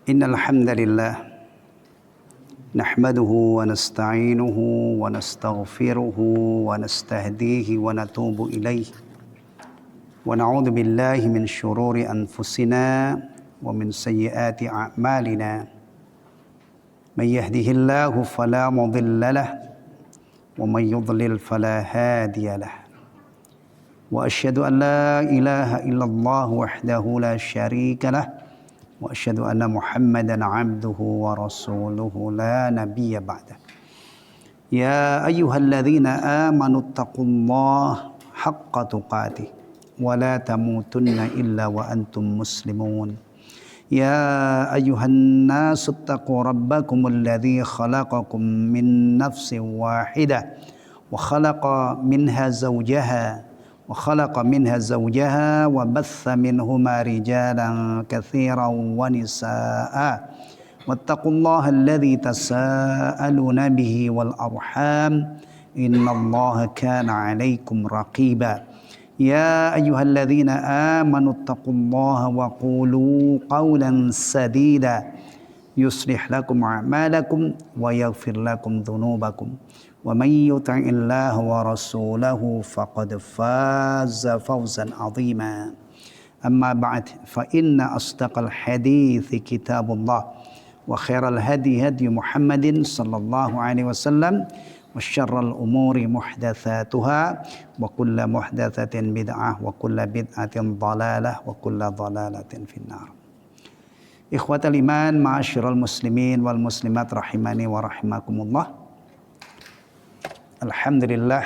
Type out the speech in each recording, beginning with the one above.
Innal hamdalillah nahmaduhu wa nasta'inuhu wa nastaghfiruhu wa nastahdihi wa natubu ilaih wa na'udzu billahi min syururi anfusina wa min sayyiati a'malina may yahdihillahu fala mudilla lahu wa may yudlil fala hadiya lahu wa asyhadu an la ilaha illallah wahdahu la syarika lahu wa asyhadu anna Muhammadan abduhu wa rasuluhu la nabiyya ba'dah. Ya ayyuhalladzina amanu taqullaha haqqa tuqatih wa la tamutunna illa wa antum muslimun. Ya ayyuhan nasu taqu rabbakumul ladzi khalaqakum min nafsin wahidah wa khalaqa minha zawjaha وخلق منها زوجها وبث منهما رجالا كثيرا ونساء واتقوا الله الذي تساءلون به والأرحام إن الله كان عليكم رقيبا يا أيها الذين آمنوا اتقوا الله وقولوا قولا سديدا يصلح لكم أعمالكم ويغفر لكم ذنوبكم ومن يطع الله ورسوله فقد فاز فوزا عظيما أما بعد فإن أصدق الحديث كتاب الله وخير الهدي هدي محمد صلى الله عليه وسلم وشر الأمور محدثاتها وكل محدثة بدعة وكل بدعة ضلالة وكل ضلالة في النار. Ikhwatal iman, ma'asyiral muslimin wal muslimat rahimani wa rahimakumullah. Alhamdulillah,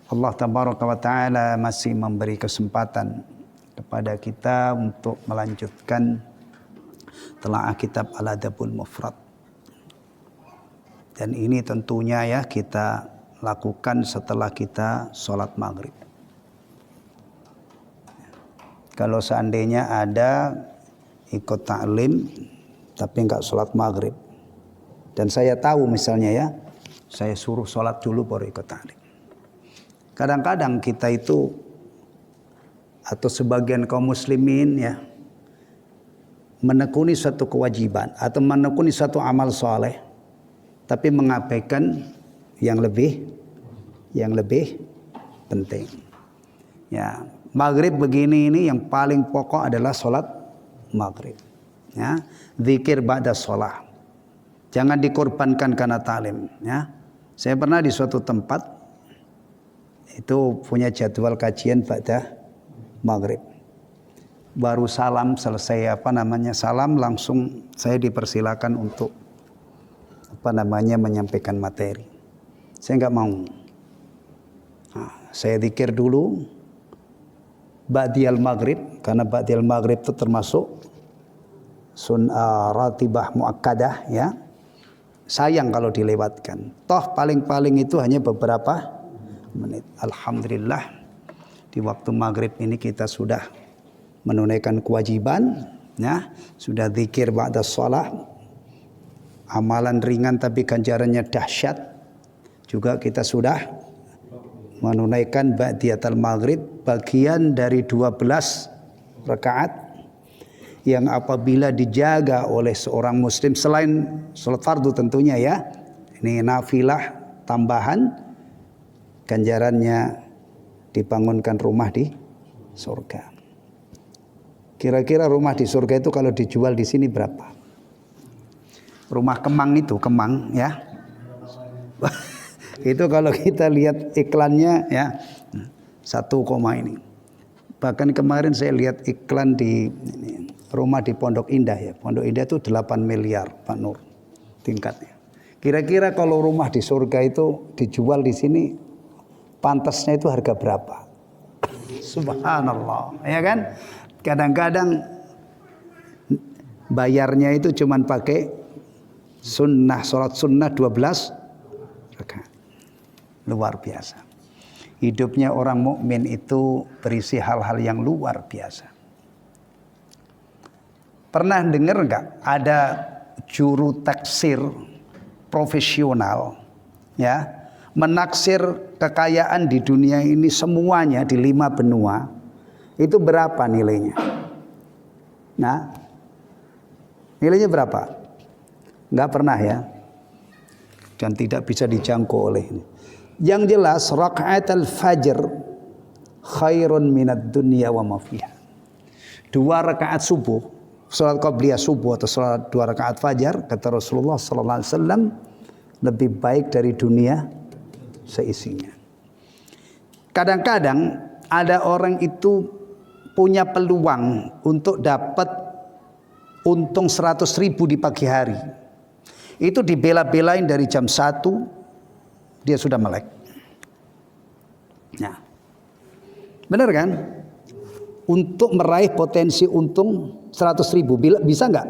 Allah tabaraka wa ta'ala masih memberi kesempatan kepada kita untuk melanjutkan telaah kitab Al-Adabul Mufrad. Dan ini tentunya ya kita lakukan setelah kita sholat maghrib. Kalau seandainya ada ikut ta'lim tapi enggak sholat maghrib, dan saya tahu misalnya ya, saya suruh sholat dulu baru ikut ta'lim. Kadang-kadang kita itu atau sebagian kaum muslimin ya menekuni suatu kewajiban atau menekuni suatu amal soleh, tapi mengabaikan yang lebih penting. Ya, maghrib begini ini yang paling pokok adalah sholat maghrib. Ya, zikir ba'da sholah. Jangan dikorbankan karena ta'lim. Ya. Saya pernah di suatu tempat itu punya jadwal kajian ba'da maghrib. Baru salam selesai salam langsung saya dipersilakan untuk menyampaikan materi. Saya enggak mau. Nah, saya zikir dulu ba'diyal maghrib, karena ba'diyal maghrib itu termasuk ratibah muakkadah ya. Sayang kalau dilewatkan. Toh paling-paling itu hanya beberapa menit. Alhamdulillah di waktu maghrib ini kita sudah menunaikan kewajiban ya, sudah zikir ba'da shalah. Amalan ringan tapi ganjarannya dahsyat. Juga kita sudah menunaikan ba'diyatul maghrib, bagian dari 12 rakaat yang apabila dijaga oleh seorang muslim selain sholat fardu tentunya ya, ini nafilah tambahan, ganjarannya dibangunkan rumah di surga. Kira-kira rumah di surga itu kalau dijual di sini berapa? Rumah kemang itu, kemang ya. Itu kalau kita lihat iklannya ya 1, ini. Bahkan kemarin saya lihat iklan di rumah di Pondok Indah ya. Pondok Indah itu 8 miliar Pak Nur tingkatnya. Kira-kira kalau rumah di surga itu dijual di sini pantasnya itu harga berapa? Subhanallah, ya kan? Kadang-kadang bayarnya itu cuman pakai sunnah, sholat sunnah 12 rakaat. Luar biasa. Hidupnya orang mukmin itu berisi hal-hal yang luar biasa. Pernah dengar enggak ada juru taksir profesional ya, menaksir kekayaan di dunia ini semuanya di 5 benua, itu berapa nilainya? Nah, Nilainya berapa? Nggak pernah ya. Dan tidak bisa dijangkau oleh ini. Yang jelas rakaatul fajr khairun minad dunya wa ma fiha. 2 rakaat subuh, salat qabliyah subuh atau salat 2 rakaat fajar kata Rasulullah sallallahu alaihi wasallam lebih baik dari dunia seisinya. Kadang-kadang ada orang itu punya peluang untuk dapat untung 100.000 di pagi hari. Itu dibela-belain dari jam 1 dia sudah melek. Nah, benar kan? Untuk meraih potensi untung 100.000 bisa nggak?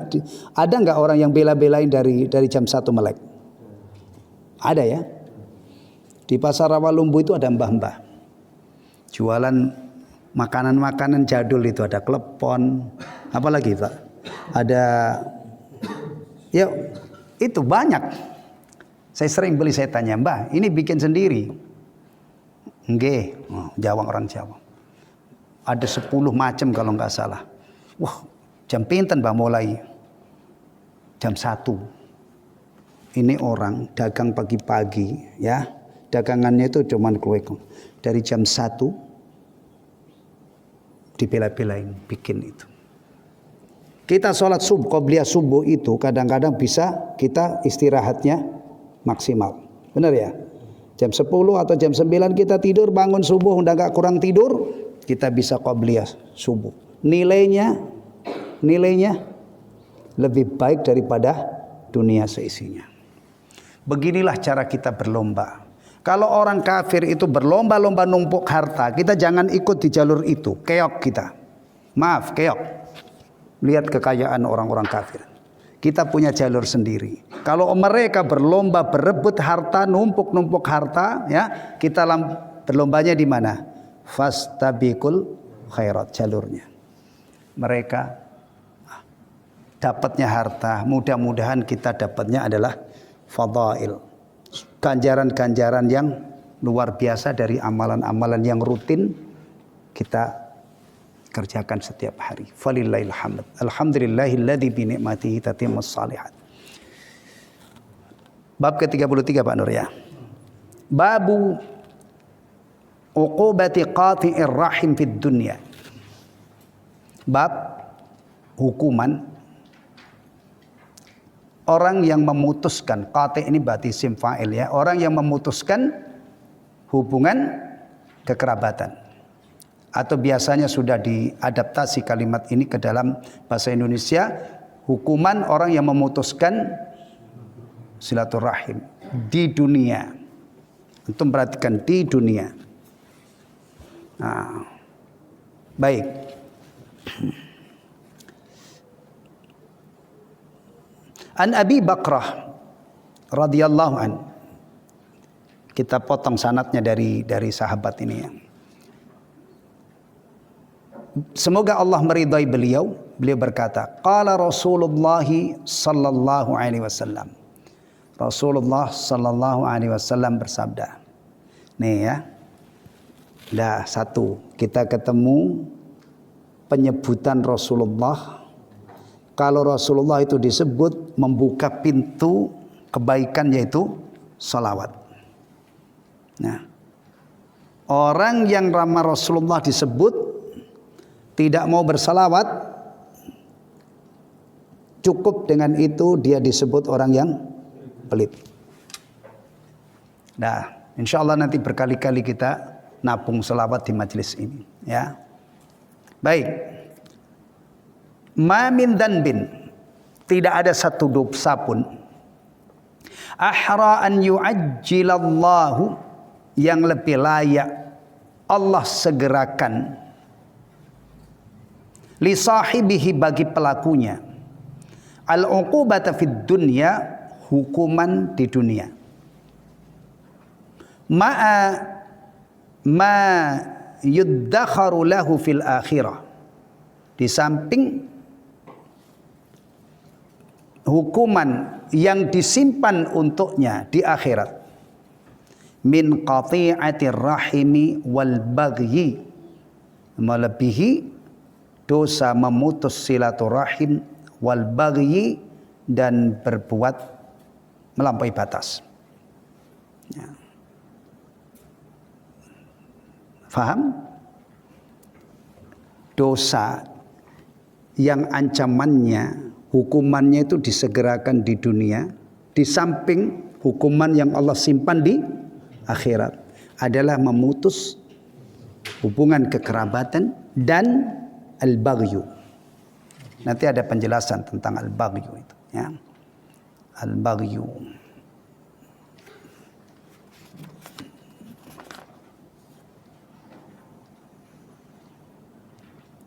Ada nggak orang yang bela-belain dari jam 1 melek? Ada ya. Di pasar Rawalumbu itu ada mbah-mbah jualan makanan-makanan jadul itu, ada klepon, apalagi Pak? Ada ya itu banyak. Saya sering beli, saya tanya, "Mbah, ini bikin sendiri?" Nggih, Jawa, orang Jawa. Ada 10 macam kalau nggak salah. Wah, jam pinten Mbah mulai? Jam 1. Ini orang dagang pagi-pagi ya. Dagangannya itu cuman kue. Dari jam 1 dibela-belain bikin itu. Kita sholat subuh, qabliyah subuh itu kadang-kadang bisa kita istirahatnya maksimal. Benar ya? Jam 10 atau jam 9 kita tidur, bangun subuh udah gak kurang tidur, kita bisa qabliyah subuh. Nilainya lebih baik daripada dunia seisinya. Beginilah cara kita berlomba. Kalau orang kafir itu berlomba-lomba numpuk harta, kita jangan ikut di jalur itu. Keok kita. Maaf, keok. Lihat kekayaan orang-orang kafir. Kita punya jalur sendiri. Kalau mereka berlomba berebut harta, numpuk-numpuk harta, ya, kita berlombanya di mana? Fastabiqul khairat, jalurnya. Mereka dapatnya harta, mudah-mudahan kita dapatnya adalah fadail. Ganjaran-ganjaran yang luar biasa dari amalan-amalan yang rutin kita kerjakan setiap hari. Falillahil hamd. Alhamdulillahilladzi bi ni'matihi tatimmus shalihat. Bab ke-33 Pak Nur ya. Babu uqubati qati'ir rahim fid dunya. Bab hukuman orang yang memutuskan, qati' ini berarti isim fa'il ya, orang yang memutuskan hubungan kekerabatan. Atau biasanya sudah diadaptasi kalimat ini ke dalam bahasa Indonesia, hukuman orang yang memutuskan silaturahim di dunia. Antum perhatikan, di dunia. Nah, baik. An Abi Bakrah radhiyallahu an. Kita potong sanadnya dari sahabat ini ya. Semoga Allah meridai beliau. Beliau berkata, qala Rasulullah sallallahu alaihi wasallam. Rasulullah sallallahu alaihi wasallam bersabda. Nih ya. Dah satu, kita ketemu penyebutan Rasulullah. Kalau Rasulullah itu disebut membuka pintu kebaikan yaitu salawat. Nah, orang yang nama Rasulullah disebut tidak mau bersalawat, cukup dengan itu dia disebut orang yang pelit. Nah, insya Allah nanti berkali-kali kita nabung salawat di majelis ini. Ya, baik. Ma min dhanbin, tidak ada satu dosa pun ahra an yu'ajjilallahu, yang lebih layak Allah segerakan li sahibihi, bagi pelakunya, al-uqubata fid dunya, hukuman di dunia, ma yuddakharu lahu fil akhirah, di samping hukuman yang disimpan untuknya di akhirat, min qati'atir rahimi wal baghyi, melebihi dosa memutus silaturahim wal bagyi, dan berbuat melampaui batas. Ya. Faham? Dosa yang ancamannya, hukumannya itu disegerakan di dunia, di samping hukuman yang Allah simpan di akhirat, adalah memutus hubungan kekerabatan dan al-baghyu. Nanti ada penjelasan tentang al-baghyu itu, ya. Al-baghyu.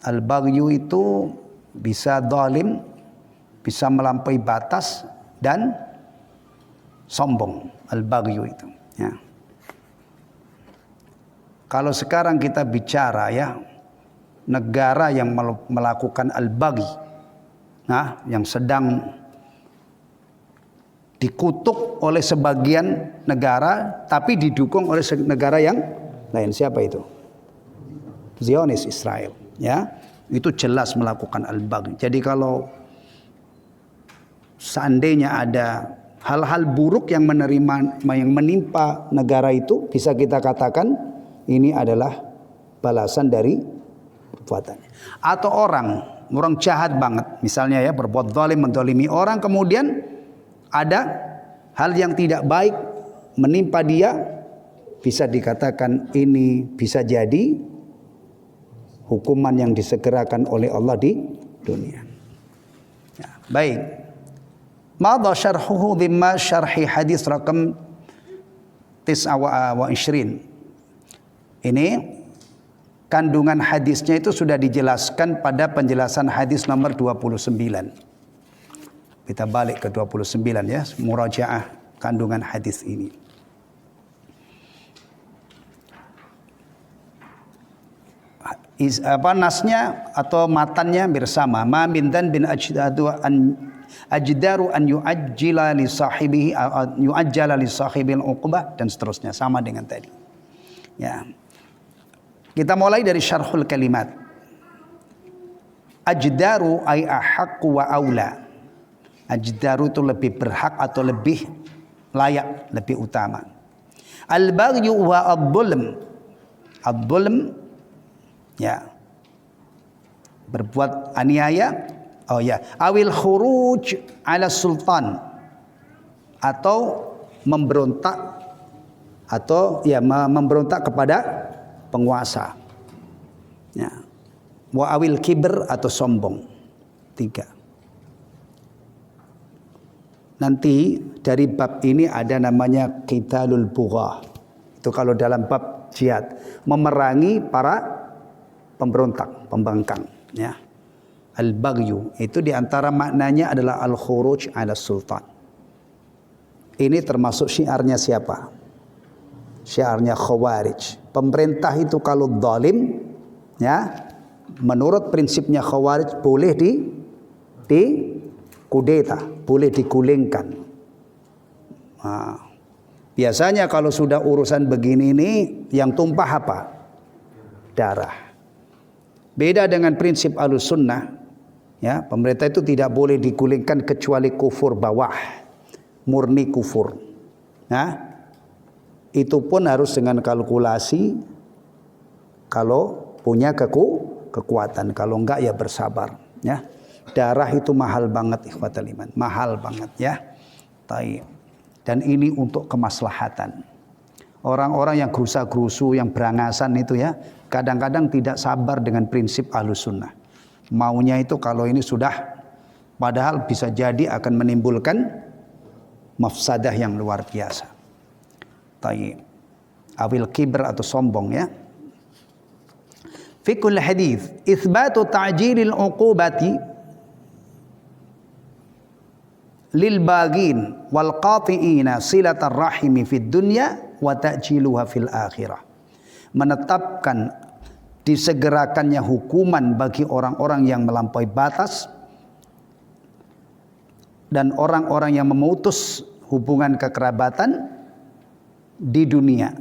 Al-baghyu itu bisa zalim, bisa melampaui batas, dan sombong. Al-baghyu itu, ya. Kalau sekarang kita bicara, ya, negara yang melakukan al-baghi, nah, yang sedang dikutuk oleh sebagian negara tapi didukung oleh negara yang lain, siapa itu? Zionis, Israel, ya. Itu jelas melakukan al-baghi. Jadi kalau seandainya ada hal-hal buruk yang menimpa negara itu, bisa kita katakan ini adalah balasan dari perbuatannya. Atau orang jahat banget, misalnya, ya, berbuat zalim, menzalimi orang, kemudian ada hal yang tidak baik menimpa dia, bisa dikatakan ini bisa jadi hukuman yang disegerakan oleh Allah di dunia. Ya, baik. Madha syarhuhu dhimma syarhi hadis rakam 29. Ini kandungan hadisnya itu sudah dijelaskan pada penjelasan hadis nomor 29. Kita balik ke 29, ya, murajaah kandungan hadis ini. Nasnya atau matannya bersama. Ma min dhanbin ajdaru an yu'ajjala li sahibihi yu'ajjala li sahibil uqbah, dan seterusnya, sama dengan tadi. Ya. Kita mulai dari syarhul kalimat. Ajdaru ay ahaqqu wa aula. Ajdaru itu lebih berhak atau lebih layak, lebih utama. Al-baghyu wa ad-dhulm. Ad-dhulm, ya, berbuat aniaya, awil khuruj ala sultan, atau memberontak, atau ya memberontak kepada penguasa, ya. Wa awil kibr, atau sombong. 3. Nanti dari bab ini ada namanya qitalul bughah. Itu kalau dalam bab jihad, memerangi para pemberontak, pembangkang, ya. Al-baghyu itu diantara maknanya adalah al-khuruj ala sultan. Ini termasuk syiarnya siapa? Syiarnya Khawarij. Pemerintah itu kalau zalim, ya, menurut prinsipnya Khawarij boleh di kudeta, boleh digulingkan. Nah, biasanya kalau sudah urusan begini ini, yang tumpah apa? Darah. Beda dengan prinsip Ahlussunnah, ya, pemerintah itu tidak boleh digulingkan kecuali kufur bawah, murni kufur. Nah, itu pun harus dengan kalkulasi, kalau punya kekuatan, kalau enggak ya bersabar, ya. Darah itu mahal banget, ikhwatal iman, mahal banget, ya. Dan ini untuk kemaslahatan. Orang-orang yang gerusa-gerusu, yang berangasan itu, ya, kadang-kadang tidak sabar dengan prinsip Ahlussunnah. Maunya itu kalau ini sudah, padahal bisa jadi akan menimbulkan mafsadah yang luar biasa. Awil kibr, atau sombong, ya. Fikul hadis, itsbatu ta'jilil uqubati lil bagin wal qati'ina silatar rahimi fid dunya wa ta'jiluha fil akhirah. Menetapkan disegerakannya hukuman bagi orang-orang yang melampaui batas dan orang-orang yang memutus hubungan kekerabatan di dunia,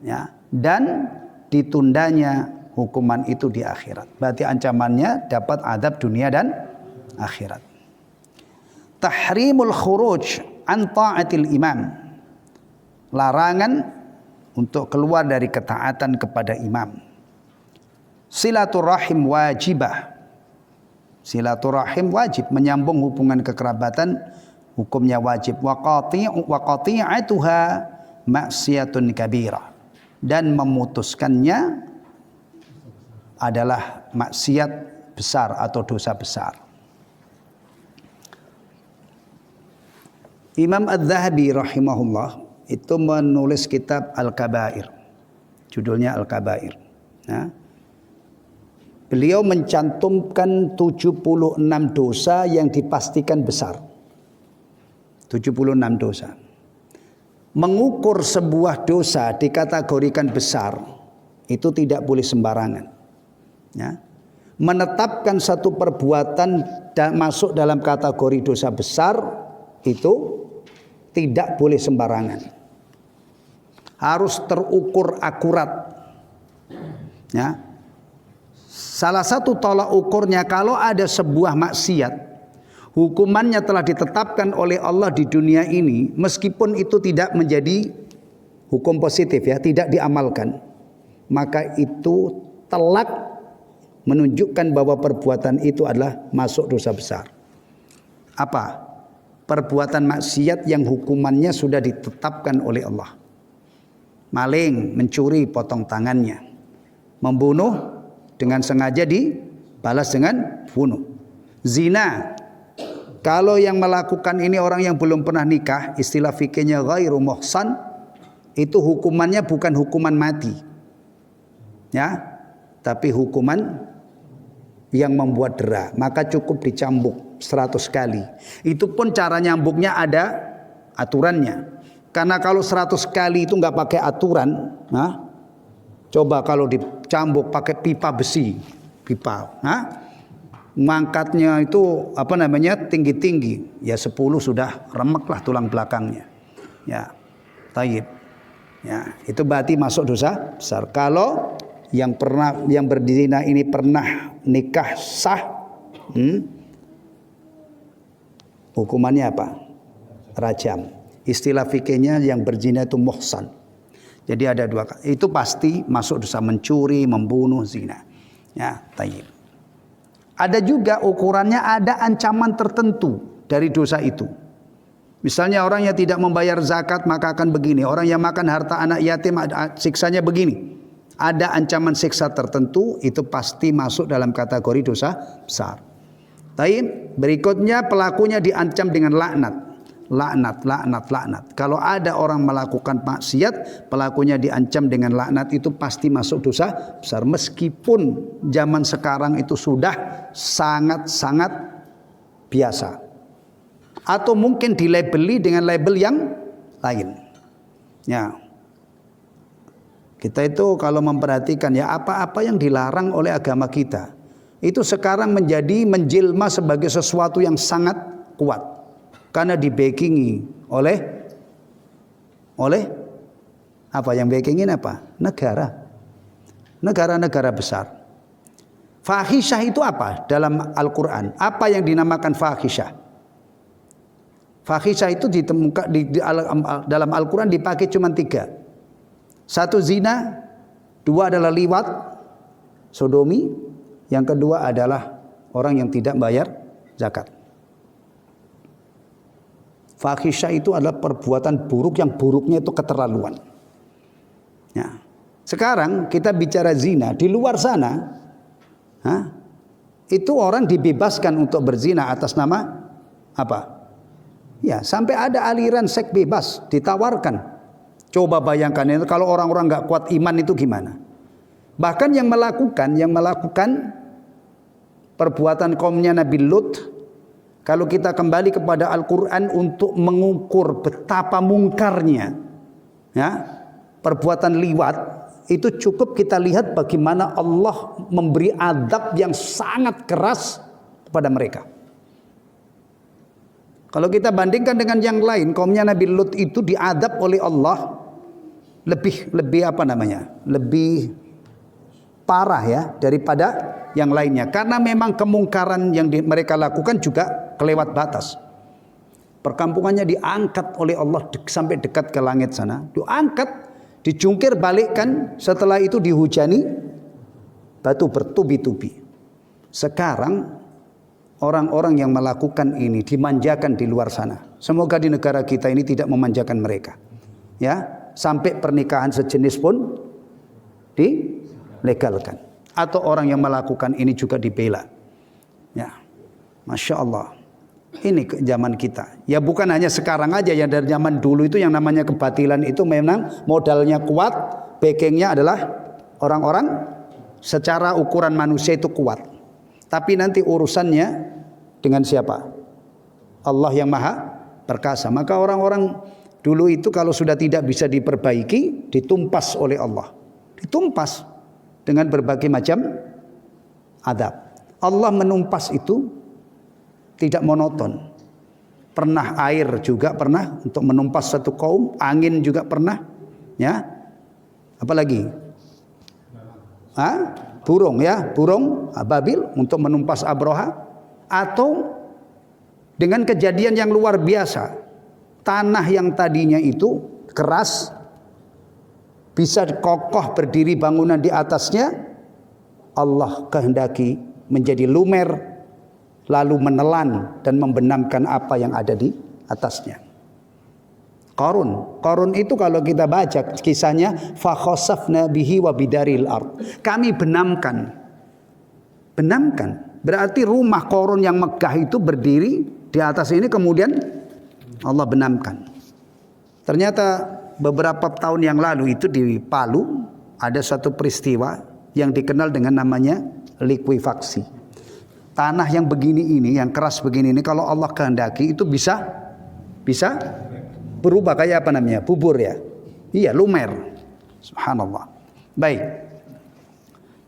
ya, dan ditundanya hukuman itu di akhirat. Berarti ancamannya dapat adab dunia dan akhirat. Tahrimul khuruj an ta'atil imam. Larangan untuk keluar dari ketaatan kepada imam. Silaturahim wajibah. Silaturahim wajib, menyambung hubungan kekerabatan hukumnya wajib. Wa qati'atuha maksiatun kabirah. Dan memutuskannya adalah maksiat besar atau dosa besar. Imam Az-Zahabi rahimahullah itu menulis kitab Al-Kabair. Judulnya Al-Kabair. Nah, beliau mencantumkan 76 dosa yang dipastikan besar. 76 dosa. Mengukur sebuah dosa dikategorikan besar itu tidak boleh sembarangan. Ya. Menetapkan satu perbuatan masuk dalam kategori dosa besar itu tidak boleh sembarangan. Harus terukur akurat. Ya. Salah satu tolak ukurnya kalau ada sebuah maksiat, hukumannya telah ditetapkan oleh Allah di dunia ini, meskipun itu tidak menjadi hukum positif ya, tidak diamalkan, maka itu telak menunjukkan bahwa perbuatan itu adalah masuk dosa besar. Apa? Perbuatan maksiat yang hukumannya sudah ditetapkan oleh Allah. Maling, mencuri, potong tangannya. Membunuh dengan sengaja dibalas dengan bunuh. Zina, kalau yang melakukan ini orang yang belum pernah nikah, istilah fikihnya ghairu muhsan, itu hukumannya bukan hukuman mati. Ya, tapi hukuman yang membuat dera, maka cukup dicambuk 100 kali. Itu pun cara nyambuknya ada aturannya. Karena kalau 100 kali itu nggak pakai aturan, nah, coba kalau dicambuk pakai pipa besi, mangkatnya itu tinggi-tinggi, ya 10 sudah remeklah tulang belakangnya. Ya, taib. Ya, itu berarti masuk dosa besar. Kalau yang berzina ini pernah nikah sah, hukumannya apa? Rajam. Istilah fikihnya yang berzina itu muhsan. Jadi ada dua, itu pasti masuk dosa mencuri, membunuh, zina. Ya, taib. Ada juga ukurannya, ada ancaman tertentu dari dosa itu. Misalnya orang yang tidak membayar zakat maka akan begini. Orang yang makan harta anak yatim siksanya begini. Ada ancaman siksa tertentu, itu pasti masuk dalam kategori dosa besar. Taib. Berikutnya pelakunya diancam dengan laknat. Laknat. Kalau ada orang melakukan maksiat, pelakunya diancam dengan laknat, itu pasti masuk dosa besar. Meskipun zaman sekarang itu sudah sangat-sangat biasa. Atau mungkin dilabeli dengan label yang lain. Ya. Kita itu kalau memperhatikan ya apa-apa yang dilarang oleh agama kita, itu sekarang menjelma sebagai sesuatu yang sangat kuat. Karena dibackingi oleh apa yang backingin apa? Negara besar. Fahisyah itu apa dalam Al-Quran? Apa yang dinamakan fahisyah? Fahisyah itu ditemukan dalam Al-Quran dipakai cuma 3. 1 zina, 2 adalah liwat, sodomi, yang kedua adalah orang yang tidak bayar zakat. Fahisyah itu adalah perbuatan buruk yang buruknya itu keterlaluan. Ya. Sekarang kita bicara zina, di luar sana, itu orang dibebaskan untuk berzina atas nama apa? Ya, sampai ada aliran seks bebas ditawarkan. Coba bayangkan itu kalau orang-orang nggak kuat iman itu gimana? Bahkan yang melakukan perbuatan kaumnya Nabi Lut. Kalau kita kembali kepada Al-Quran untuk mengukur betapa mungkarnya ya, perbuatan liwat, itu cukup kita lihat bagaimana Allah memberi adab yang sangat keras kepada mereka. Kalau kita bandingkan dengan yang lain, kaumnya Nabi Lut itu diadab oleh Allah lebih parah ya daripada yang lainnya. Karena memang kemungkaran yang mereka lakukan juga kelewat batas. Perkampungannya diangkat oleh Allah sampai dekat ke langit sana. Diangkat, dijungkir balikkan, setelah itu dihujani batu bertubi-tubi. Sekarang orang-orang yang melakukan ini dimanjakan di luar sana. Semoga di negara kita ini tidak memanjakan mereka. Ya, sampai pernikahan sejenis pun dilegalkan. Atau orang yang melakukan ini juga dibela. Ya, Masya Allah. Ini zaman kita. Ya bukan hanya sekarang aja, yang dari zaman dulu itu yang namanya kebatilan itu memang modalnya kuat, backingnya adalah orang-orang secara ukuran manusia itu kuat. Tapi nanti urusannya dengan siapa? Allah yang maha perkasa. Maka orang-orang dulu itu kalau sudah tidak bisa diperbaiki, ditumpas oleh Allah. Ditumpas dengan berbagai macam adab. Allah menumpas itu tidak monoton. Pernah air juga pernah untuk menumpas satu kaum, angin juga pernah, ya. Apalagi? Burung ya, burung ababil untuk menumpas Abraha, atau dengan kejadian yang luar biasa. Tanah yang tadinya itu keras bisa kokoh berdiri bangunan di atasnya, Allah kehendaki menjadi lumer, lalu menelan dan membenamkan apa yang ada di atasnya. Qarun itu kalau kita baca kisahnya, fa khasafna bihi wa bidaril ard. Kami benamkan. Berarti rumah Qarun yang megah itu berdiri di atas ini, kemudian Allah benamkan. Ternyata beberapa tahun yang lalu itu di Palu ada satu peristiwa yang dikenal dengan namanya likuifaksi. Tanah yang begini ini, yang keras begini ini, kalau Allah kehendaki itu bisa berubah kayak apa namanya? Bubur ya. Iya, lumer. Subhanallah. Baik.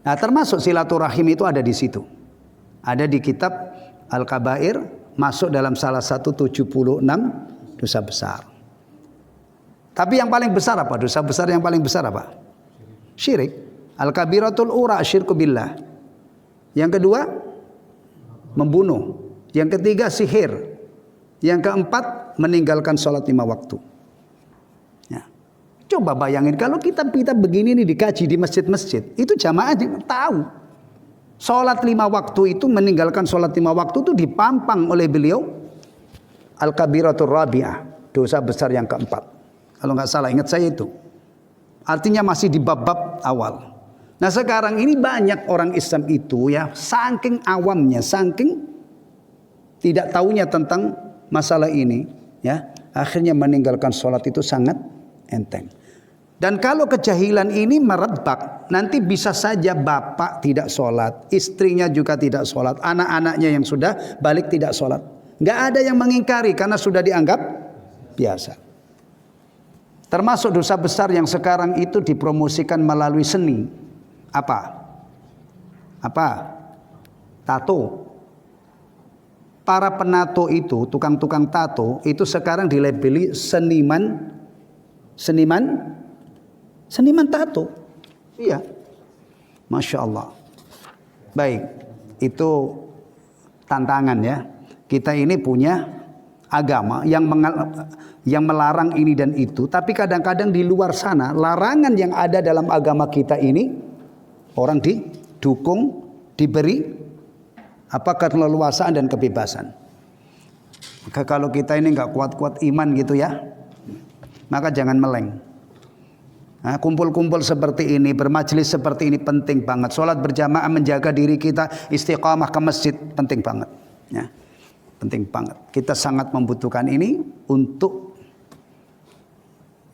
Nah, termasuk silaturahim itu ada di situ. Ada di kitab Al-Kabair, masuk dalam salah satu 76 dosa besar. Tapi yang paling besar apa? Dosa besar yang paling besar apa? Syirik. Al-kabiratul ura syirku billah. Yang kedua, membunuh. Yang ketiga, sihir. Yang keempat, meninggalkan sholat 5 waktu. Ya. Coba bayangin kalau kita begini nih dikaji di masjid-masjid, itu jamaah tahu. Sholat 5 waktu itu, meninggalkan sholat 5 waktu itu dipampang oleh beliau Al-kabiratul rabi'ah, dosa besar yang keempat. Kalau nggak salah, ingat saya itu. Artinya masih di bab-bab awal. Nah sekarang ini banyak orang Islam itu ya, saking awamnya, saking tidak tahunya tentang masalah ini, ya, akhirnya meninggalkan sholat itu sangat enteng. Dan kalau kejahilan ini merebak, nanti bisa saja bapak tidak sholat, istrinya juga tidak sholat, anak-anaknya yang sudah balik tidak sholat. Nggak ada yang mengingkari karena sudah dianggap biasa. Termasuk dosa besar yang sekarang itu dipromosikan melalui seni. Apa? Tato. Para penato itu, tukang-tukang tato itu sekarang dilabeli seniman tato. Iya. Masya Allah. Baik, itu tantangan ya. Kita ini punya agama yang melarang ini dan itu, tapi kadang-kadang di luar sana larangan yang ada dalam agama kita ini orang didukung, diberi keleluasaan dan kebebasan. Maka kalau kita ini nggak kuat-kuat iman gitu ya, maka jangan meleng. Nah, kumpul-kumpul seperti ini, bermajelis seperti ini penting banget. Sholat berjamaah, menjaga diri kita, istiqamah ke masjid penting banget. Ya, penting banget. Kita sangat membutuhkan ini untuk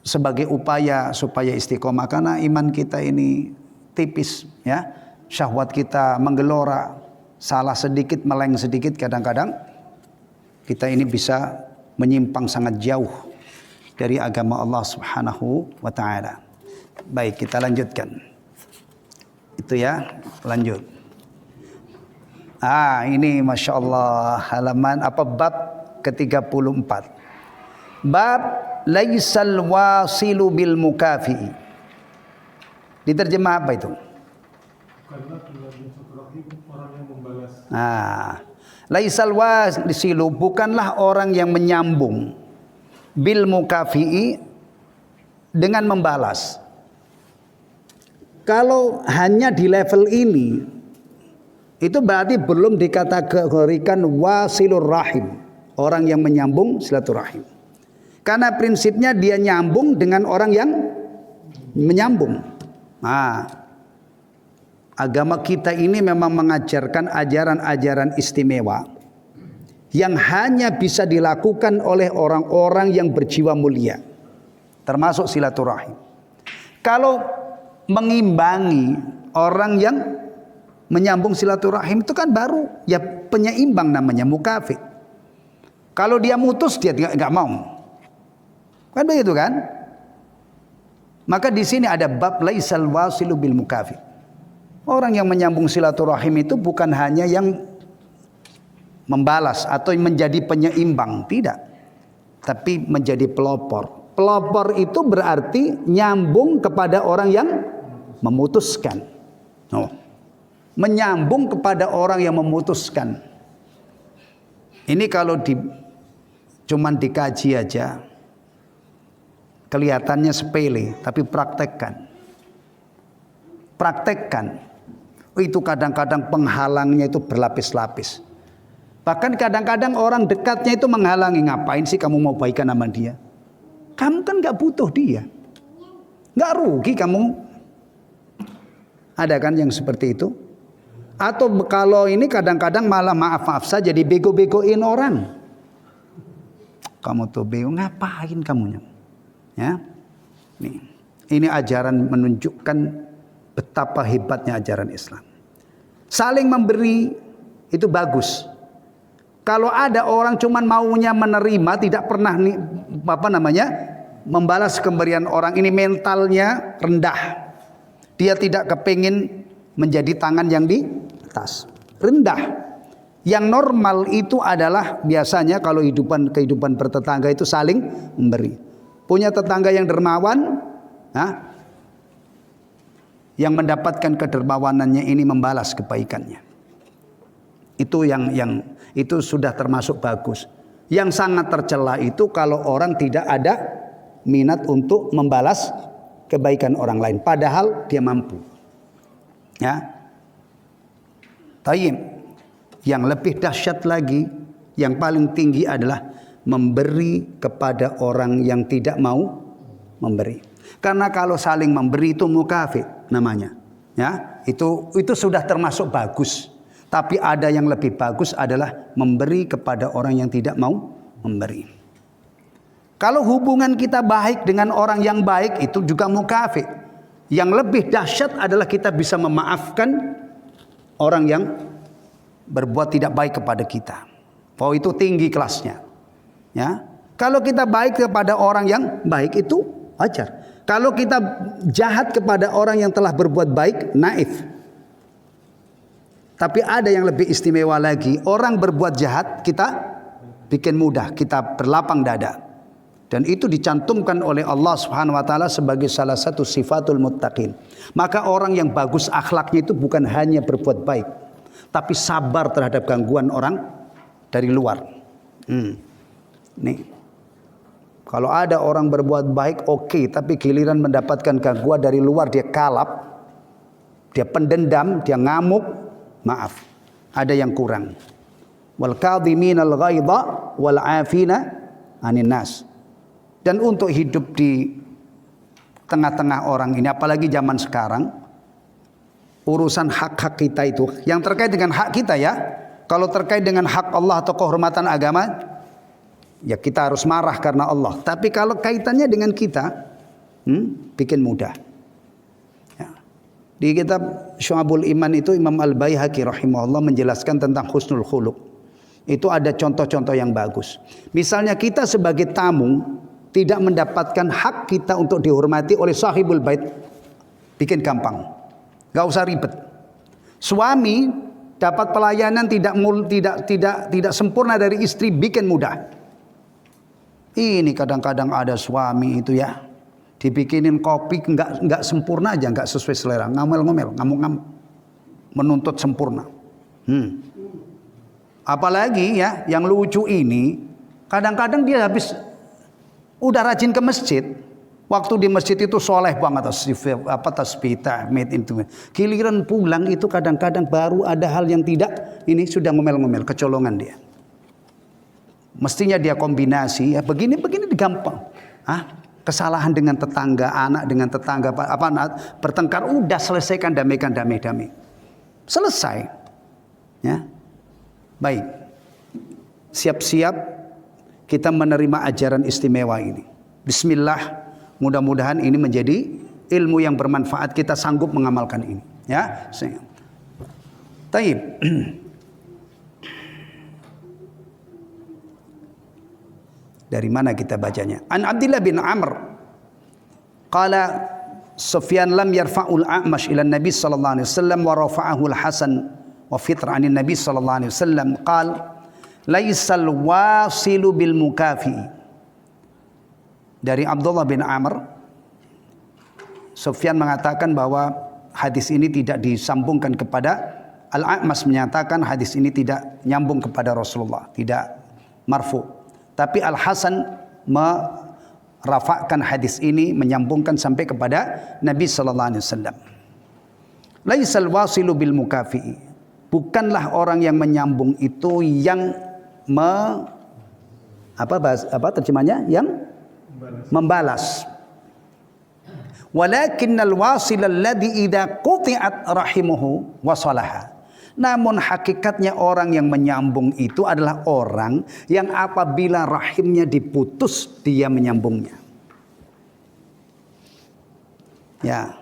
sebagai upaya supaya istiqamah, karena iman kita ini tipis, ya. Syahwat kita menggelora. Salah sedikit, meleng sedikit, kadang-kadang kita ini bisa menyimpang sangat jauh dari agama Allah Subhanahu wa taala. Baik, kita lanjutkan. Itu ya, lanjut. Ini Masya Allah, halaman bab ke-34. Bab laisal wasilu bil mukafi'i. Diterjemah apa itu? orang yang membalas. Nah, laisal wasilu bukanlah orang yang menyambung bil mukafi'i dengan membalas. Kalau hanya di level ini, itu berarti belum dikategorikan wasilur rahim, orang yang menyambung silaturahim. Karena prinsipnya dia nyambung dengan orang yang menyambung. Nah, agama kita ini memang mengajarkan ajaran-ajaran istimewa yang hanya bisa dilakukan oleh orang-orang yang berjiwa mulia, termasuk silaturahim. Kalau mengimbangi orang yang menyambung silaturahim itu kan baru ya penyeimbang namanya mukafi. Kalau dia mutus dia nggak mau, kan begitu kan? Maka di sini ada bab laisal wasilu bil mukafi. Orang yang menyambung silaturahim itu bukan hanya yang membalas atau menjadi penyeimbang, tidak, tapi menjadi pelopor. Pelopor itu berarti nyambung kepada orang yang memutuskan. Oh. Menyambung kepada orang yang memutuskan. Ini kalau cuman dikaji aja kelihatannya sepele, tapi praktekkan. Praktekkan. Itu kadang-kadang penghalangnya itu berlapis-lapis. Bahkan kadang-kadang orang dekatnya itu menghalangi. Ngapain sih kamu mau baikan sama dia? Kamu kan gak butuh dia, gak rugi kamu. Ada kan yang seperti itu? Atau kalau ini kadang-kadang malah maaf-maaf saja dibego-begoin orang. Kamu tuh bego, ngapain kamunya? Ya, ini ajaran menunjukkan betapa hebatnya ajaran Islam. Saling memberi itu bagus. Kalau ada orang cuman maunya menerima, tidak pernah membalas pemberian orang, ini mentalnya rendah. Dia tidak kepingin menjadi tangan yang di atas, rendah. Yang normal itu adalah biasanya kalau kehidupan bertetangga itu saling memberi. Punya tetangga yang dermawan, yang mendapatkan kedermawanannya ini membalas kebaikannya. Itu yang itu sudah termasuk bagus. Yang sangat tercela itu kalau orang tidak ada minat untuk membalas kebaikan orang lain, padahal dia mampu. Ya. Tayyib. Yang lebih dahsyat lagi, yang paling tinggi adalah memberi kepada orang yang tidak mau memberi. Karena kalau saling memberi itu mukafi namanya. Ya, itu sudah termasuk bagus. Tapi ada yang lebih bagus adalah memberi kepada orang yang tidak mau memberi. Kalau hubungan kita baik dengan orang yang baik itu juga mukafi. Yang lebih dahsyat adalah kita bisa memaafkan orang yang berbuat tidak baik kepada kita. Oh, itu tinggi kelasnya. Ya. Kalau kita baik kepada orang yang baik itu wajar. Kalau kita jahat kepada orang yang telah berbuat baik, naif. Tapi ada yang lebih istimewa lagi. Orang berbuat jahat kita bikin mudah, kita berlapang dada. Dan itu dicantumkan oleh Allah Subhanahu wa taala sebagai salah satu sifatul muttaqin. Maka orang yang bagus akhlaknya itu bukan hanya berbuat baik, tapi sabar terhadap gangguan orang dari luar. Nih. Kalau ada orang berbuat baik oke, tapi giliran mendapatkan gangguan dari luar dia kalap, dia pendendam, dia ngamuk, maaf, ada yang kurang. Wal kadhiminal ghaidha wal 'afina 'anil nas. Dan untuk hidup di tengah-tengah orang ini, apalagi zaman sekarang, urusan hak-hak kita itu yang terkait dengan hak kita ya. Kalau terkait dengan hak Allah atau kehormatan agama, ya kita harus marah karena Allah. Tapi kalau kaitannya dengan kita, bikin mudah. Ya. Di kitab Syu'abul Iman itu Imam Al-Baihaqi rahimahullah menjelaskan tentang husnul khuluq. Itu ada contoh-contoh yang bagus. Misalnya kita sebagai tamu tidak mendapatkan hak kita untuk dihormati oleh sahibul bait, bikin gampang, gak usah ribet. Suami dapat pelayanan tidak sempurna dari istri, bikin mudah. Ini kadang-kadang ada suami itu ya, dibikinin kopi nggak sempurna aja, nggak sesuai selera, ngamuk-ngamuk. menuntut sempurna. Apalagi ya yang lucu ini, kadang-kadang dia habis udah rajin ke masjid, waktu di masjid itu soleh banget, tasbih, tahmid itu. Giliran pulang itu kadang-kadang baru ada hal yang tidak, ini sudah ngomel-ngomel, kecolongan dia. Mestinya dia kombinasi ya, begini gampang. Kesalahan dengan tetangga, anak dengan tetangga, bertengkar, udah selesaikan, damaikan, damai-damai. Selesai. Ya. Baik. Siap-siap kita menerima ajaran istimewa ini. Bismillah. Mudah-mudahan ini menjadi ilmu yang bermanfaat, kita sanggup mengamalkan ini. Ya. Taib. Dari mana kita bacanya? An Abdullah bin Amr qala Sufyan lam yarfa'ul A'mash ila Nabi sallallahu alaihi wasallam wa rafa'ahu al-Hasan wa Fitr 'an Nabi sallallahu alaihi wasallam qala laisal wasilu bil mukafi. Dari Abdullah bin Amr, Sufyan mengatakan bahwa hadis ini tidak disambungkan kepada Al-A'mash, menyatakan hadis ini tidak nyambung kepada Rasulullah, tidak marfu. Tapi Al-Hasan merafakkan hadis ini, menyambungkan sampai kepada Nabi sallallahu alaihi wasallam. Laisal wasilu bil mukafi'i. Bukanlah orang yang menyambung itu yang terjemahnya? Yang membalas. Walakinnal wasil alladhi idza quti'at rahimuhu wasalaha. Namun hakikatnya orang yang menyambung itu adalah orang yang apabila rahimnya diputus, dia menyambungnya. Ya,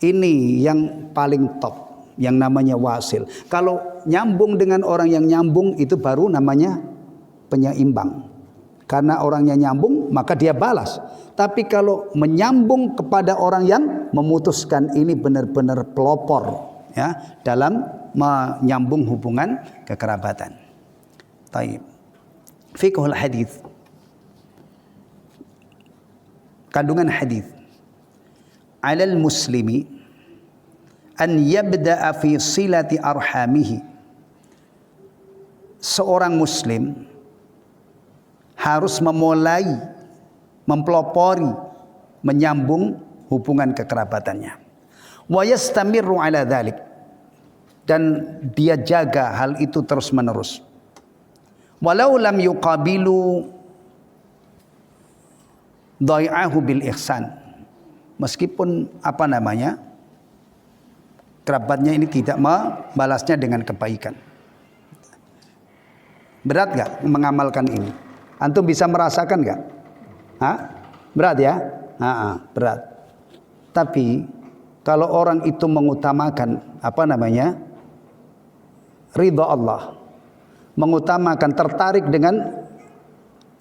ini yang paling top, yang namanya wasil. Kalau nyambung dengan orang yang nyambung itu baru namanya penyeimbang. Karena orangnya nyambung, maka dia balas. Tapi kalau menyambung kepada orang yang memutuskan, ini benar-benar pelopor ya dalam menyambung hubungan kekerabatan. Taib. Fiqhul hadis. Kandungan hadis. 'Alal muslimi an yabda'a fi silati arhamihi. Seorang muslim harus memulai mempelopori, menyambung hubungan kekerabatannya. Wa yastamirru 'ala dzalik. Dan dia jaga hal itu terus menerus. Walau lam yuqabilu dhai'ahu bil ihsan. Meskipun kerabatnya ini tidak membalasnya dengan kebaikan. Berat gak mengamalkan ini? Antum bisa merasakan gak? Berat ya? Berat. Tapi kalau orang itu mengutamakan ridha Allah, mengutamakan, tertarik dengan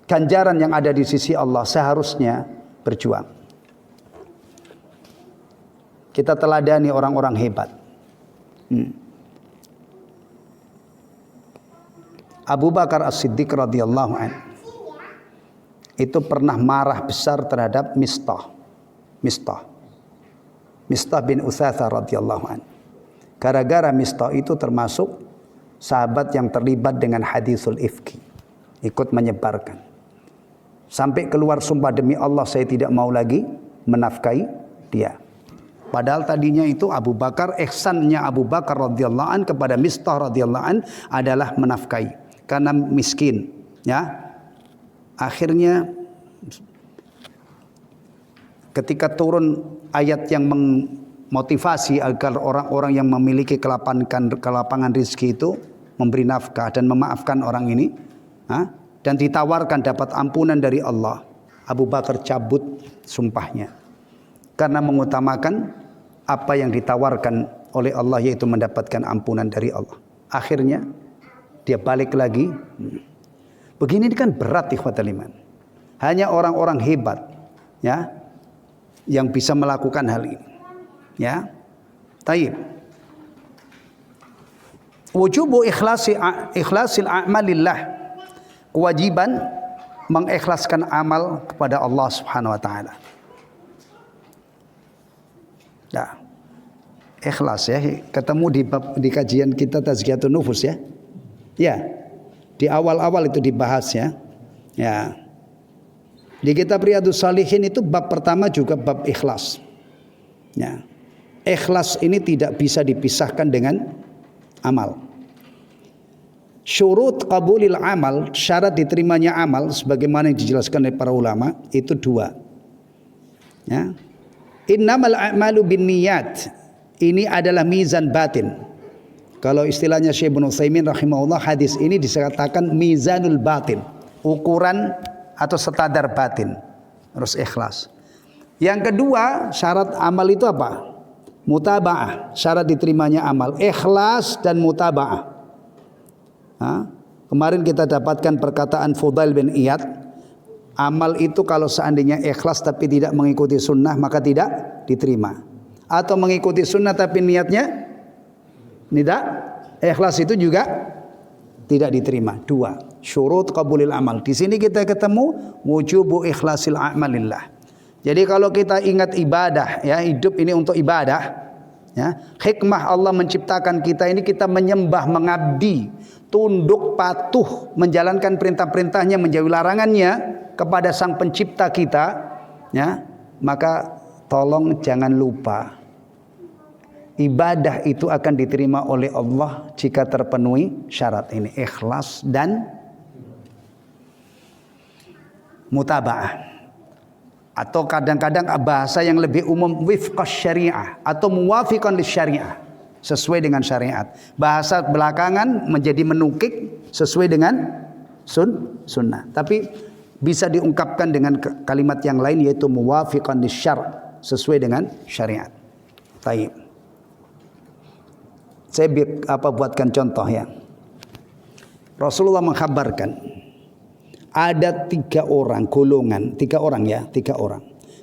ganjaran yang ada di sisi Allah, seharusnya berjuang. Kita teladani orang-orang hebat. Abu Bakar As-Siddiq radhiyallahu anhu itu pernah marah besar terhadap Mistah bin Utsatsa radhiyallahu anhu. Gara-gara Mistah itu termasuk sahabat yang terlibat dengan hadisul ifki, ikut menyebarkan. Sampai keluar sumpah, demi Allah saya tidak mau lagi menafkahi dia. Padahal tadinya itu Abu Bakar, ihsannya Abu Bakar radhiyallahu an kepada Mistah radhiyallahu an adalah menafkahi karena miskin, ya. Akhirnya ketika turun ayat yang memotivasi agar orang-orang yang memiliki kelapangan rezeki itu memberi nafkah dan memaafkan orang ini, dan ditawarkan dapat ampunan dari Allah, Abu Bakar cabut sumpahnya karena mengutamakan apa yang ditawarkan oleh Allah, yaitu mendapatkan ampunan dari Allah. Akhirnya dia balik lagi. Begini kan berat, ikhwatal iman. Hanya orang-orang hebat ya yang bisa melakukan hal ini. Ya. Taib. Wujubu ikhlasil a'malillah. Kewajiban mengikhlaskan amal kepada Allah Subhanahu wa taala. Nah, ikhlas ya. Ketemu di kajian kita Tazkiyatun Nufus ya. Ya. Di awal-awal itu dibahas ya. Ya. Di kitab Riyadhus Shalihin itu bab pertama juga bab ikhlas. Ya. Ikhlas ini tidak bisa dipisahkan dengan amal. Syurut qabulil amal, syarat diterimanya amal sebagaimana yang dijelaskan oleh para ulama itu dua. Ya. Innamal a'malu binniyat. Ini adalah mizan batin. Kalau istilahnya Syekh Ibnu Utsaimin rahimahullah, hadis ini dikatakan mizanul batin, ukuran atau standar batin. Harus ikhlas. Yang kedua, syarat amal itu apa? Mutaba'ah. Syarat diterimanya amal, ikhlas dan mutaba'ah. Kemarin kita dapatkan perkataan Fudail bin Iyad, amal itu kalau seandainya ikhlas tapi tidak mengikuti sunnah maka tidak diterima. Atau mengikuti sunnah tapi niatnya tidak ikhlas, itu juga tidak diterima. Dua syurut qabulil amal. Di sini kita ketemu wujubu ikhlasil a'malillah. Jadi kalau kita ingat ibadah ya, hidup ini untuk ibadah ya, hikmah Allah menciptakan kita ini kita menyembah, mengabdi, tunduk, patuh, menjalankan perintah-perintahnya, menjauhi larangannya kepada sang pencipta kita ya, maka tolong jangan lupa ibadah itu akan diterima oleh Allah jika terpenuhi syarat ini, ikhlas dan mutaba'ah. Atau kadang-kadang bahasa yang lebih umum wifqas syariah atau muwafiqan lisyariah, sesuai dengan syariat. Bahasa belakangan menjadi menukik sesuai dengan sunnah. Tapi bisa diungkapkan dengan kalimat yang lain yaitu muwafiqan lisyar', sesuai dengan syariat. Baik. Saya buatkan contoh ya. Rasulullah mengkhabarkan ada tiga orang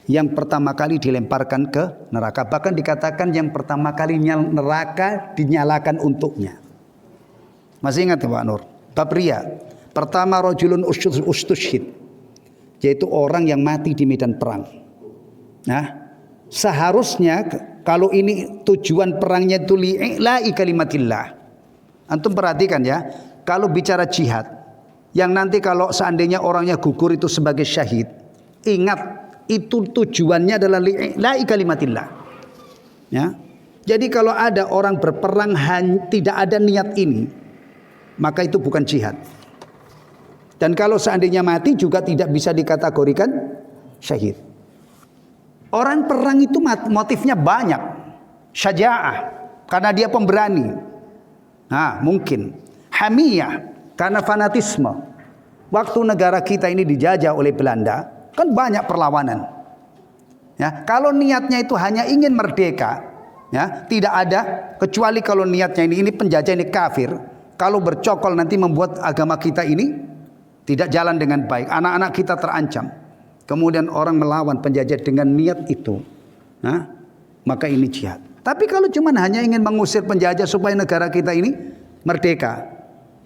yang pertama kali dilemparkan ke neraka. Bahkan dikatakan yang pertama kali neraka dinyalakan untuknya. Masih ingat ya Pak Nur? Bab riya. Pertama rajulun ustushhid, yaitu orang yang mati di medan perang. Nah, seharusnya kalau ini tujuan perangnya itu li'i'la'i kalimatillah. Antum perhatikan ya, kalau bicara jihad, yang nanti kalau seandainya orangnya gugur itu sebagai syahid, ingat itu tujuannya adalah li'i'la'i kalimatillah. Ya. Jadi kalau ada orang berperang tidak ada niat ini, maka itu bukan jihad. Dan kalau seandainya mati juga tidak bisa dikategorikan syahid. Orang perang itu motifnya banyak. Syaja'ah, karena dia pemberani. Nah, mungkin. Hamiyah, karena fanatisme. Waktu negara kita ini dijajah oleh Belanda, kan banyak perlawanan. Ya, kalau niatnya itu hanya ingin merdeka, ya, tidak ada, kecuali kalau niatnya ini penjajah, ini kafir. Kalau bercokol nanti membuat agama kita ini tidak jalan dengan baik. Anak-anak kita terancam. Kemudian orang melawan penjajah dengan niat itu, nah, maka ini jihad. Tapi kalau cuma hanya ingin mengusir penjajah supaya negara kita ini merdeka,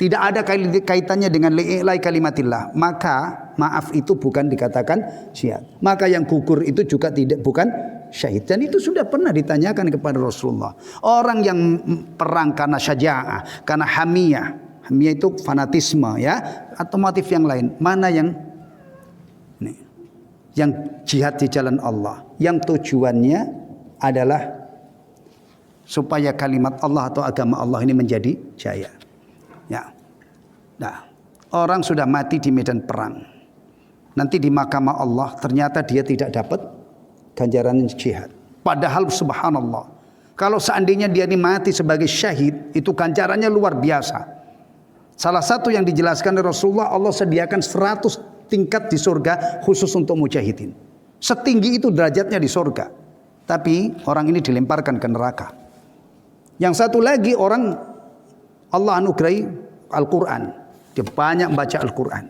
tidak ada kaitannya dengan li'i'la'i kalimatillah, maka maaf itu bukan dikatakan jihad. Maka yang gugur itu juga bukan syahid. Dan itu sudah pernah ditanyakan kepada Rasulullah. Orang yang perang karena syaja'ah, karena hamiyah itu fanatisme ya, atau motif yang lain, mana yang jihad di jalan Allah, yang tujuannya adalah supaya kalimat Allah atau agama Allah ini menjadi jaya. Ya. Nah, orang sudah mati di medan perang. Nanti di mahkamah Allah ternyata dia tidak dapat ganjaran jihad. Padahal subhanallah, kalau seandainya dia ini mati sebagai syahid, itu ganjarannya luar biasa. Salah satu yang dijelaskan oleh Rasulullah, Allah sediakan 100 tingkat di surga khusus untuk mujahidin. Setinggi itu derajatnya di surga. Tapi orang ini dilemparkan ke neraka. Yang satu lagi orang Allah anugerahi Al-Quran. Dia banyak membaca Al-Quran.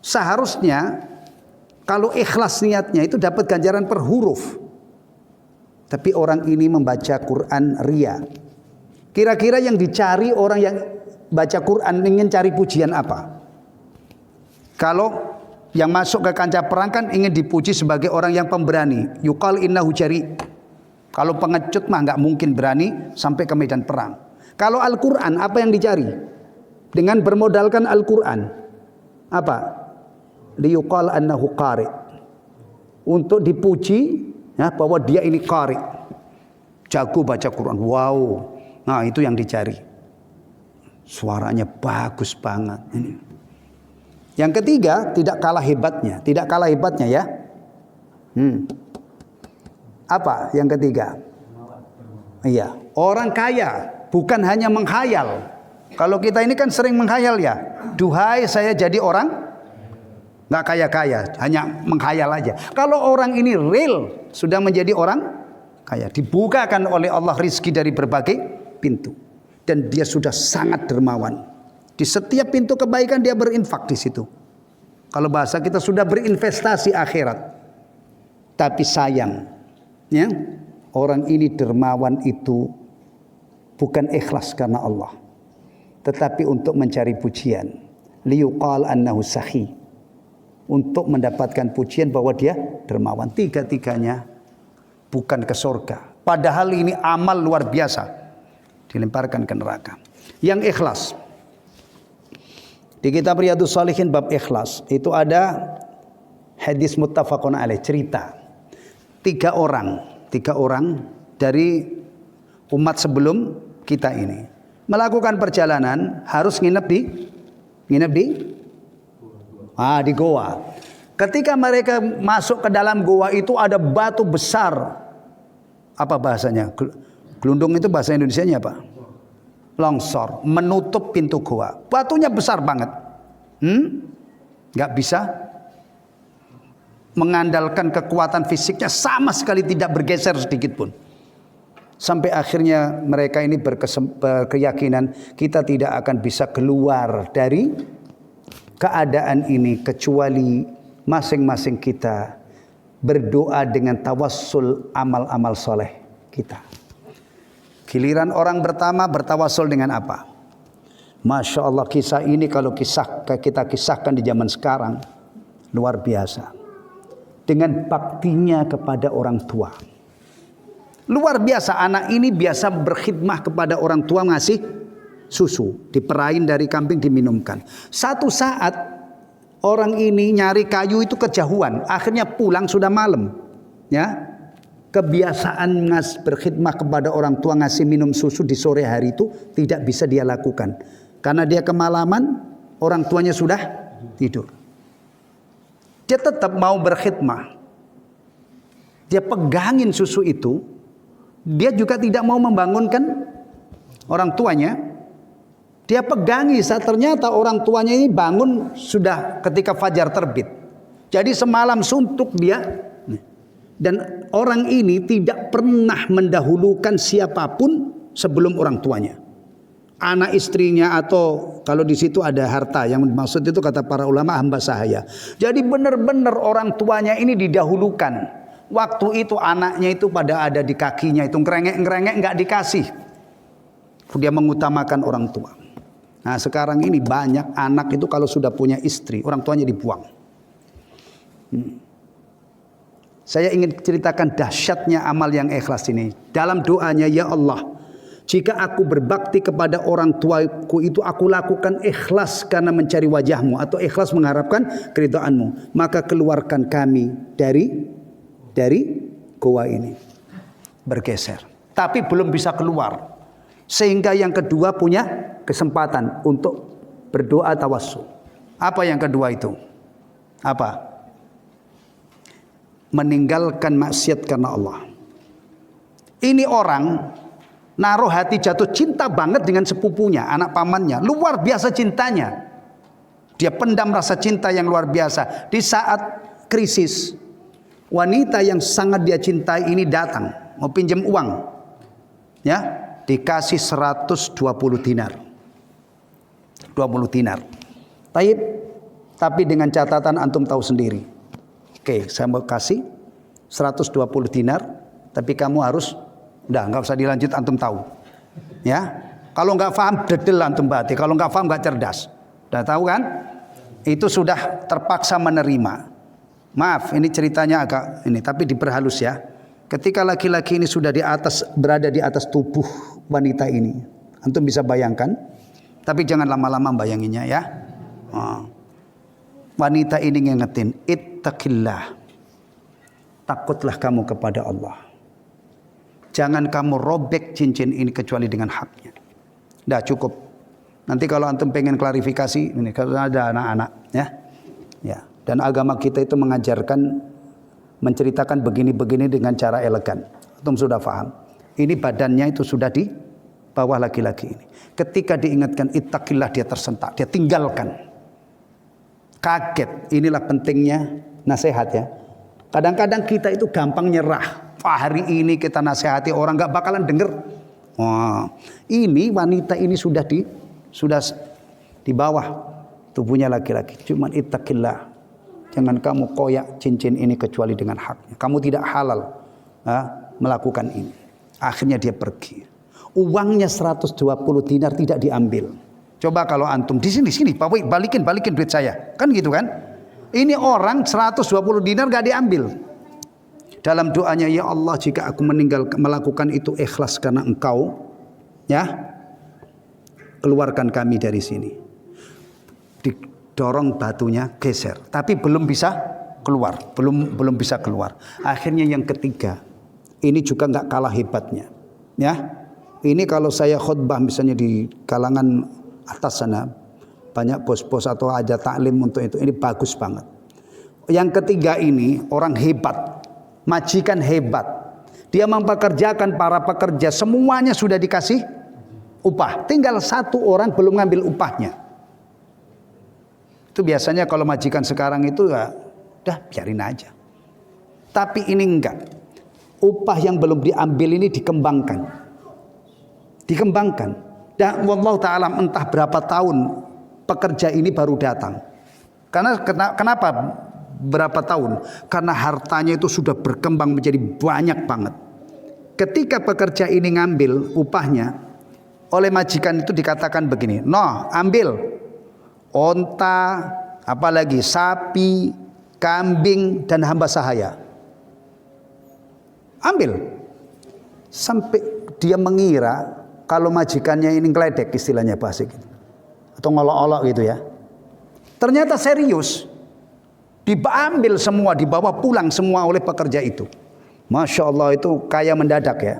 Seharusnya kalau ikhlas niatnya itu dapat ganjaran per huruf. Tapi orang ini membaca Quran riya. Kira-kira yang dicari orang yang baca Quran ingin cari pujian apa? Kalau yang masuk ke kancah perang kan ingin dipuji sebagai orang yang pemberani. Yuqal innahu jari. Kalau pengecut mah nggak mungkin berani sampai ke medan perang. Kalau Al-Quran, apa yang dicari? Dengan bermodalkan Al-Quran, apa? Liyuqal annahu qari. Untuk dipuji ya, bahwa dia ini qari, jago baca Quran. Wow, nah itu yang dicari. Suaranya bagus banget. Ini. Yang ketiga, tidak kalah hebatnya ya. Apa yang ketiga? Iya, orang kaya bukan hanya menghayal. Kalau kita ini kan sering menghayal ya. Duhai saya jadi orang nggak kaya-kaya, hanya menghayal aja. Kalau orang ini real sudah menjadi orang kaya, dibukakan oleh Allah rizki dari berbagai pintu, dan dia sudah sangat dermawan. Di setiap pintu kebaikan dia berinfak di situ. Kalau bahasa kita sudah berinvestasi akhirat. Tapi sayang, ya, orang ini dermawan itu bukan ikhlas karena Allah, tetapi untuk mencari pujian. Liyuqal annahu sakhi. Untuk mendapatkan pujian bahwa dia dermawan. Tiga-tiganya bukan ke surga. Padahal ini amal luar biasa. Dilemparkan ke neraka. Yang ikhlas. Di kitab Riyadhus Shalihin bab ikhlas. Itu ada hadis muttafaqun alaih. Cerita. Tiga orang dari umat sebelum kita ini. Melakukan perjalanan harus nginep di goa. Ketika mereka masuk ke dalam goa itu ada batu besar. Apa bahasanya? Gelundung itu bahasa Indonesianya apa? Longsor, menutup pintu goa. Batunya besar banget. Nggak bisa mengandalkan kekuatan fisiknya, sama sekali tidak bergeser sedikit pun. Sampai akhirnya mereka ini berkeyakinan kita tidak akan bisa keluar dari keadaan ini kecuali masing-masing kita berdoa dengan tawassul amal-amal soleh kita. Giliran orang pertama bertawassul dengan apa? Masya Allah, kisah ini kalau kita kisahkan di zaman sekarang luar biasa. Dengan baktinya kepada orang tua. Luar biasa, anak ini biasa berkhidmah kepada orang tua, ngasih susu, diperain dari kambing diminumkan. Satu saat orang ini nyari kayu itu kejauhan, akhirnya pulang sudah malam. Ya, kebiasaan berkhidmah kepada orang tua ngasih minum susu di sore hari itu tidak bisa dia lakukan karena dia kemalaman, orang tuanya sudah tidur. Dia tetap mau berkhidmah. Dia pegangin susu itu. Dia juga tidak mau membangunkan orang tuanya. Dia pegangi, saat ternyata orang tuanya ini bangun sudah ketika fajar terbit. Jadi semalam suntuk dia. Dan orang ini tidak pernah mendahulukan siapapun sebelum orang tuanya. Anak istrinya atau kalau di situ ada harta, yang dimaksud itu kata para ulama hamba sahaya. Jadi benar-benar orang tuanya ini didahulukan. Waktu itu anaknya itu pada ada di kakinya itu ngerengek-ngerengek nggak dikasih. Dia mengutamakan orang tua. Nah sekarang ini banyak anak itu kalau sudah punya istri orang tuanya dibuang. Saya ingin ceritakan dahsyatnya amal yang ikhlas ini. Dalam doanya, ya Allah, jika aku berbakti kepada orang tuaku itu aku lakukan ikhlas karena mencari wajahmu atau ikhlas mengharapkan keridhaanmu, maka keluarkan kami dari goa ini. Bergeser, tapi belum bisa keluar. Sehingga yang kedua punya kesempatan untuk berdoa tawassul. Apa yang kedua itu? Apa? Meninggalkan maksiat karena Allah. Ini orang naruh hati jatuh cinta banget dengan sepupunya, anak pamannya. Luar biasa cintanya. Dia pendam rasa cinta yang luar biasa. Di saat krisis, wanita yang sangat dia cintai ini datang mau pinjam uang, ya, dikasih 120 dinar. 20 dinar. Tapi dengan catatan antum tahu sendiri. Oke, saya mau kasih 120 dinar, tapi kamu harus nggak usah dilanjut, antum tahu. Ya, kalau nggak paham dedel antum berarti. Kalau nggak paham nggak cerdas. Udah tahu kan? Itu sudah terpaksa menerima. Maaf, ini ceritanya agak ini, tapi diperhalus ya. Ketika laki-laki ini sudah berada di atas tubuh wanita ini, antum bisa bayangkan, tapi jangan lama-lama bayanginnya ya. Wanita ini ngingetin, ittaqillah, takutlah kamu kepada Allah. Jangan kamu robek cincin ini kecuali dengan haknya. Dah cukup. Nanti kalau antum pengen klarifikasi, ini kalau ada anak-anak ya. Dan agama kita itu mengajarkan menceritakan begini-begini dengan cara elegan. Antum sudah paham. Ini badannya itu sudah di bawah laki-laki ini. Ketika diingatkan ittaqillah, dia tersentak, dia tinggalkan. Kaget. Inilah pentingnya nasihat ya. Kadang-kadang kita itu gampang nyerah. Hari ini kita nasihati orang nggak bakalan denger. Ini wanita ini sudah di bawah tubuhnya laki-laki. Cuman ittaqillah. Jangan kamu koyak cincin ini kecuali dengan haknya. Kamu tidak halal melakukan ini. Akhirnya dia pergi. Uangnya 120 dinar tidak diambil. Coba kalau antum di sini, balikin duit saya. Kan gitu kan? Ini orang 120 dinar gak diambil. Dalam doanya, ya Allah, jika aku meninggal melakukan itu ikhlas karena Engkau, ya, keluarkan kami dari sini. Didorong batunya, geser, tapi belum bisa keluar, belum bisa keluar. Akhirnya yang ketiga, ini juga nggak kalah hebatnya, ya. Ini kalau saya khutbah misalnya di kalangan atas sana, banyak bos-bos atau ada taklim untuk itu, ini bagus banget. Yang ketiga ini orang hebat. Majikan hebat, dia mempekerjakan para pekerja, semuanya sudah dikasih upah, tinggal satu orang belum ngambil upahnya. Itu biasanya kalau majikan sekarang itu ya udah biarin aja. Tapi ini enggak, upah yang belum diambil ini dikembangkan. Dan wallahu ta'ala entah berapa tahun pekerja ini baru datang. Karena kenapa berapa tahun? Karena hartanya itu sudah berkembang menjadi banyak banget. Ketika pekerja ini ngambil upahnya, oleh majikan itu dikatakan begini, ambil onta, apalagi sapi, kambing, dan hamba sahaya. Ambil. Sampai dia mengira kalau majikannya ini ngeledek, istilahnya bahasa gitu, atau ngolok-olok gitu ya. Ternyata serius. Diambil semua, dibawa pulang semua oleh pekerja itu. Masya Allah, itu kaya mendadak ya.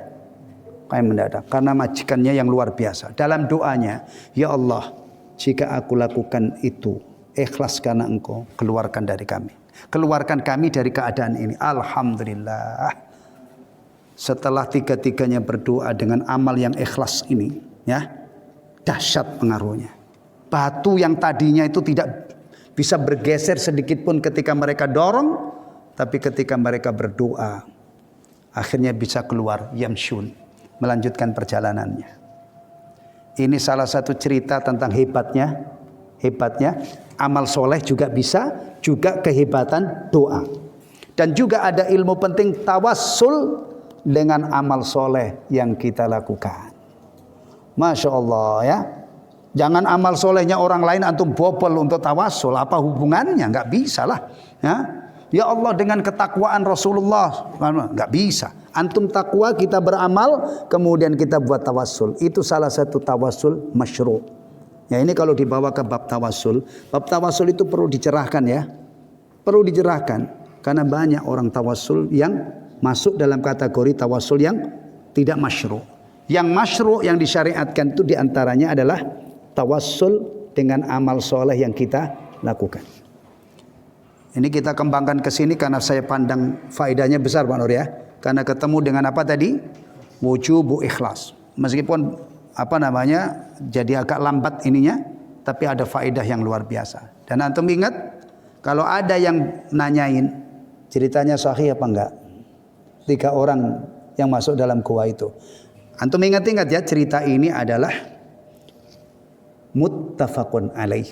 Kaya mendadak. Karena majikannya yang luar biasa. Dalam doanya, ya Allah, jika aku lakukan itu, ikhlas karena Engkau, keluarkan dari kami. Keluarkan kami dari keadaan ini. Alhamdulillah. Setelah tiga-tiganya berdoa dengan amal yang ikhlas ini, ya, dahsyat pengaruhnya. Batu yang tadinya itu tidak bisa bergeser sedikit pun ketika mereka dorong, tapi ketika mereka berdoa, akhirnya bisa keluar yamshun, melanjutkan perjalanannya. Ini salah satu cerita tentang hebatnya amal soleh juga bisa, juga kehebatan doa. Dan juga ada ilmu penting tawassul dengan amal soleh yang kita lakukan. Masya Allah ya. Jangan amal solehnya orang lain antum bobol untuk tawasul. Apa hubungannya? Nggak bisa lah. Ya Allah, dengan ketakwaan Rasulullah, nggak bisa. Antum takwa, kita beramal, kemudian kita buat tawasul. Itu salah satu tawasul masyru'. Ya, ini kalau dibawa ke bab tawasul. Bab tawasul itu perlu dicerahkan ya. Perlu dicerahkan. Karena banyak orang tawasul yang masuk dalam kategori tawasul yang tidak masyru'. Yang masyru' yang disyariatkan itu diantaranya adalah tawassul dengan amal soleh yang kita lakukan. Ini kita kembangkan ke sini karena saya pandang faedahnya besar Pak Nur ya. Karena ketemu dengan apa tadi? Wujubu ikhlas. Meskipun jadi agak lambat ininya, tapi ada faedah yang luar biasa. Dan antum ingat, kalau ada yang nanyain ceritanya sahih apa enggak? 3 orang yang masuk dalam gua itu. Antum ingat-ingat ya, cerita ini adalah muttafaqun alaih.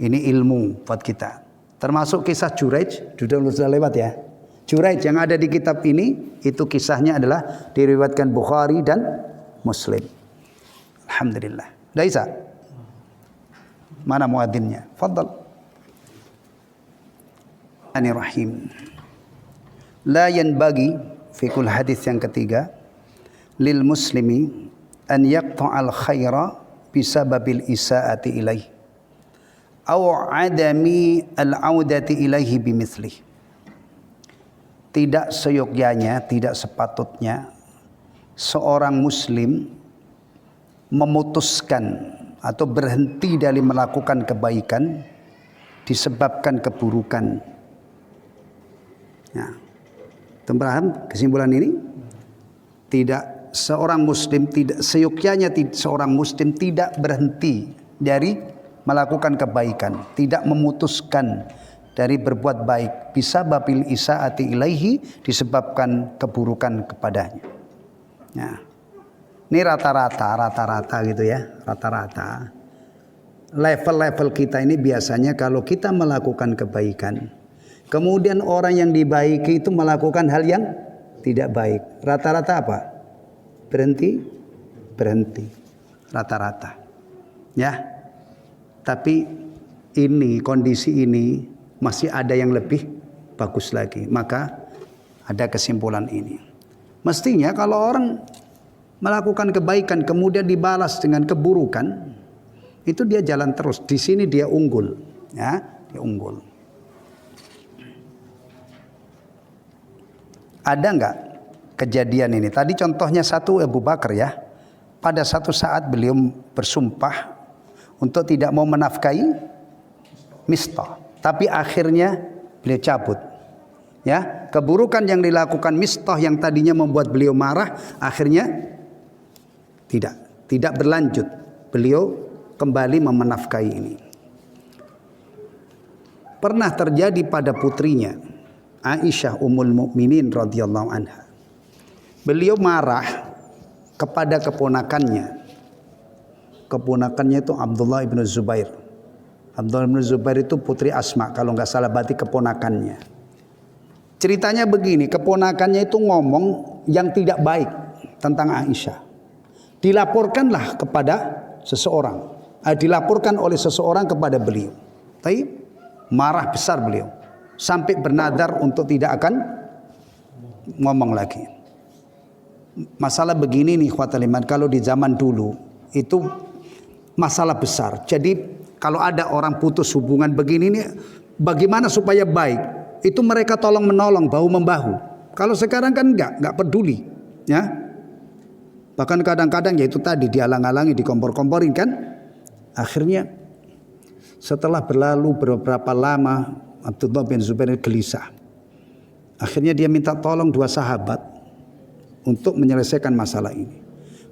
Ini ilmu buat kita. Termasuk kisah Juraij, sudah lewat ya. Juraij yang ada di kitab ini, itu kisahnya adalah diriwayatkan Bukhari dan Muslim. Alhamdulillah. Daisa. Mana muadzinnya? Fadhal. Rahim. La yanbaghi fikul hadis yang ketiga lil muslimi an yaqta'al khaira bisababil isaati ilaih aw adami al-audati ilaihi bimithli. Tidak seyogyanya, tidak sepatutnya seorang muslim memutuskan atau berhenti dari melakukan kebaikan disebabkan keburukan. Nah, paham kesimpulan ini? Tidak seorang muslim, tidak seyogyanya seorang muslim tidak berhenti dari melakukan kebaikan, tidak memutuskan dari berbuat baik bisa babil isaati ilaihi disebabkan keburukan kepadanya. Nah, ini rata-rata gitu ya, rata-rata. Level-level kita ini biasanya kalau kita melakukan kebaikan, kemudian orang yang dibaiki itu melakukan hal yang tidak baik. Rata-rata apa? Berhenti. Rata-rata. Ya. Tapi ini, kondisi ini masih ada yang lebih bagus lagi. Maka ada kesimpulan ini. Mestinya kalau orang melakukan kebaikan kemudian dibalas dengan keburukan, itu dia jalan terus. Di sini dia unggul, ya, dia unggul. Ada nggak kejadian ini? Tadi contohnya satu Abu Bakar ya. Pada satu saat beliau bersumpah untuk tidak mau menafkahi Mistah, tapi akhirnya beliau cabut. Ya, keburukan yang dilakukan Mistah yang tadinya membuat beliau marah, akhirnya tidak berlanjut. Beliau kembali memenafkahi ini. Pernah terjadi pada putrinya Aisyah Ummul Mukminin radhiyallahu anha. Beliau marah kepada keponakannya. Keponakannya itu Abdullah bin Zubair. Abdullah bin Zubair itu putri Asma, kalau nggak salah berarti keponakannya. Ceritanya begini, keponakannya itu ngomong yang tidak baik tentang Aisyah. Dilaporkanlah kepada seseorang. Dilaporkan oleh seseorang kepada beliau. Tapi marah besar beliau. Sampai bernadar untuk tidak akan ngomong lagi. Masalah begini nih ikhwatal iman, kalau di zaman dulu itu masalah besar. Jadi kalau ada orang putus hubungan begini nih, bagaimana supaya baik? Itu mereka tolong menolong, bahu membahu. Kalau sekarang kan enggak peduli, ya. Bahkan kadang-kadang ya itu tadi dihalang-halangi, dikompor-komporin kan. Akhirnya setelah berlalu beberapa lama Abdullah bin Zubair gelisah. Akhirnya dia minta tolong dua sahabat untuk menyelesaikan masalah ini.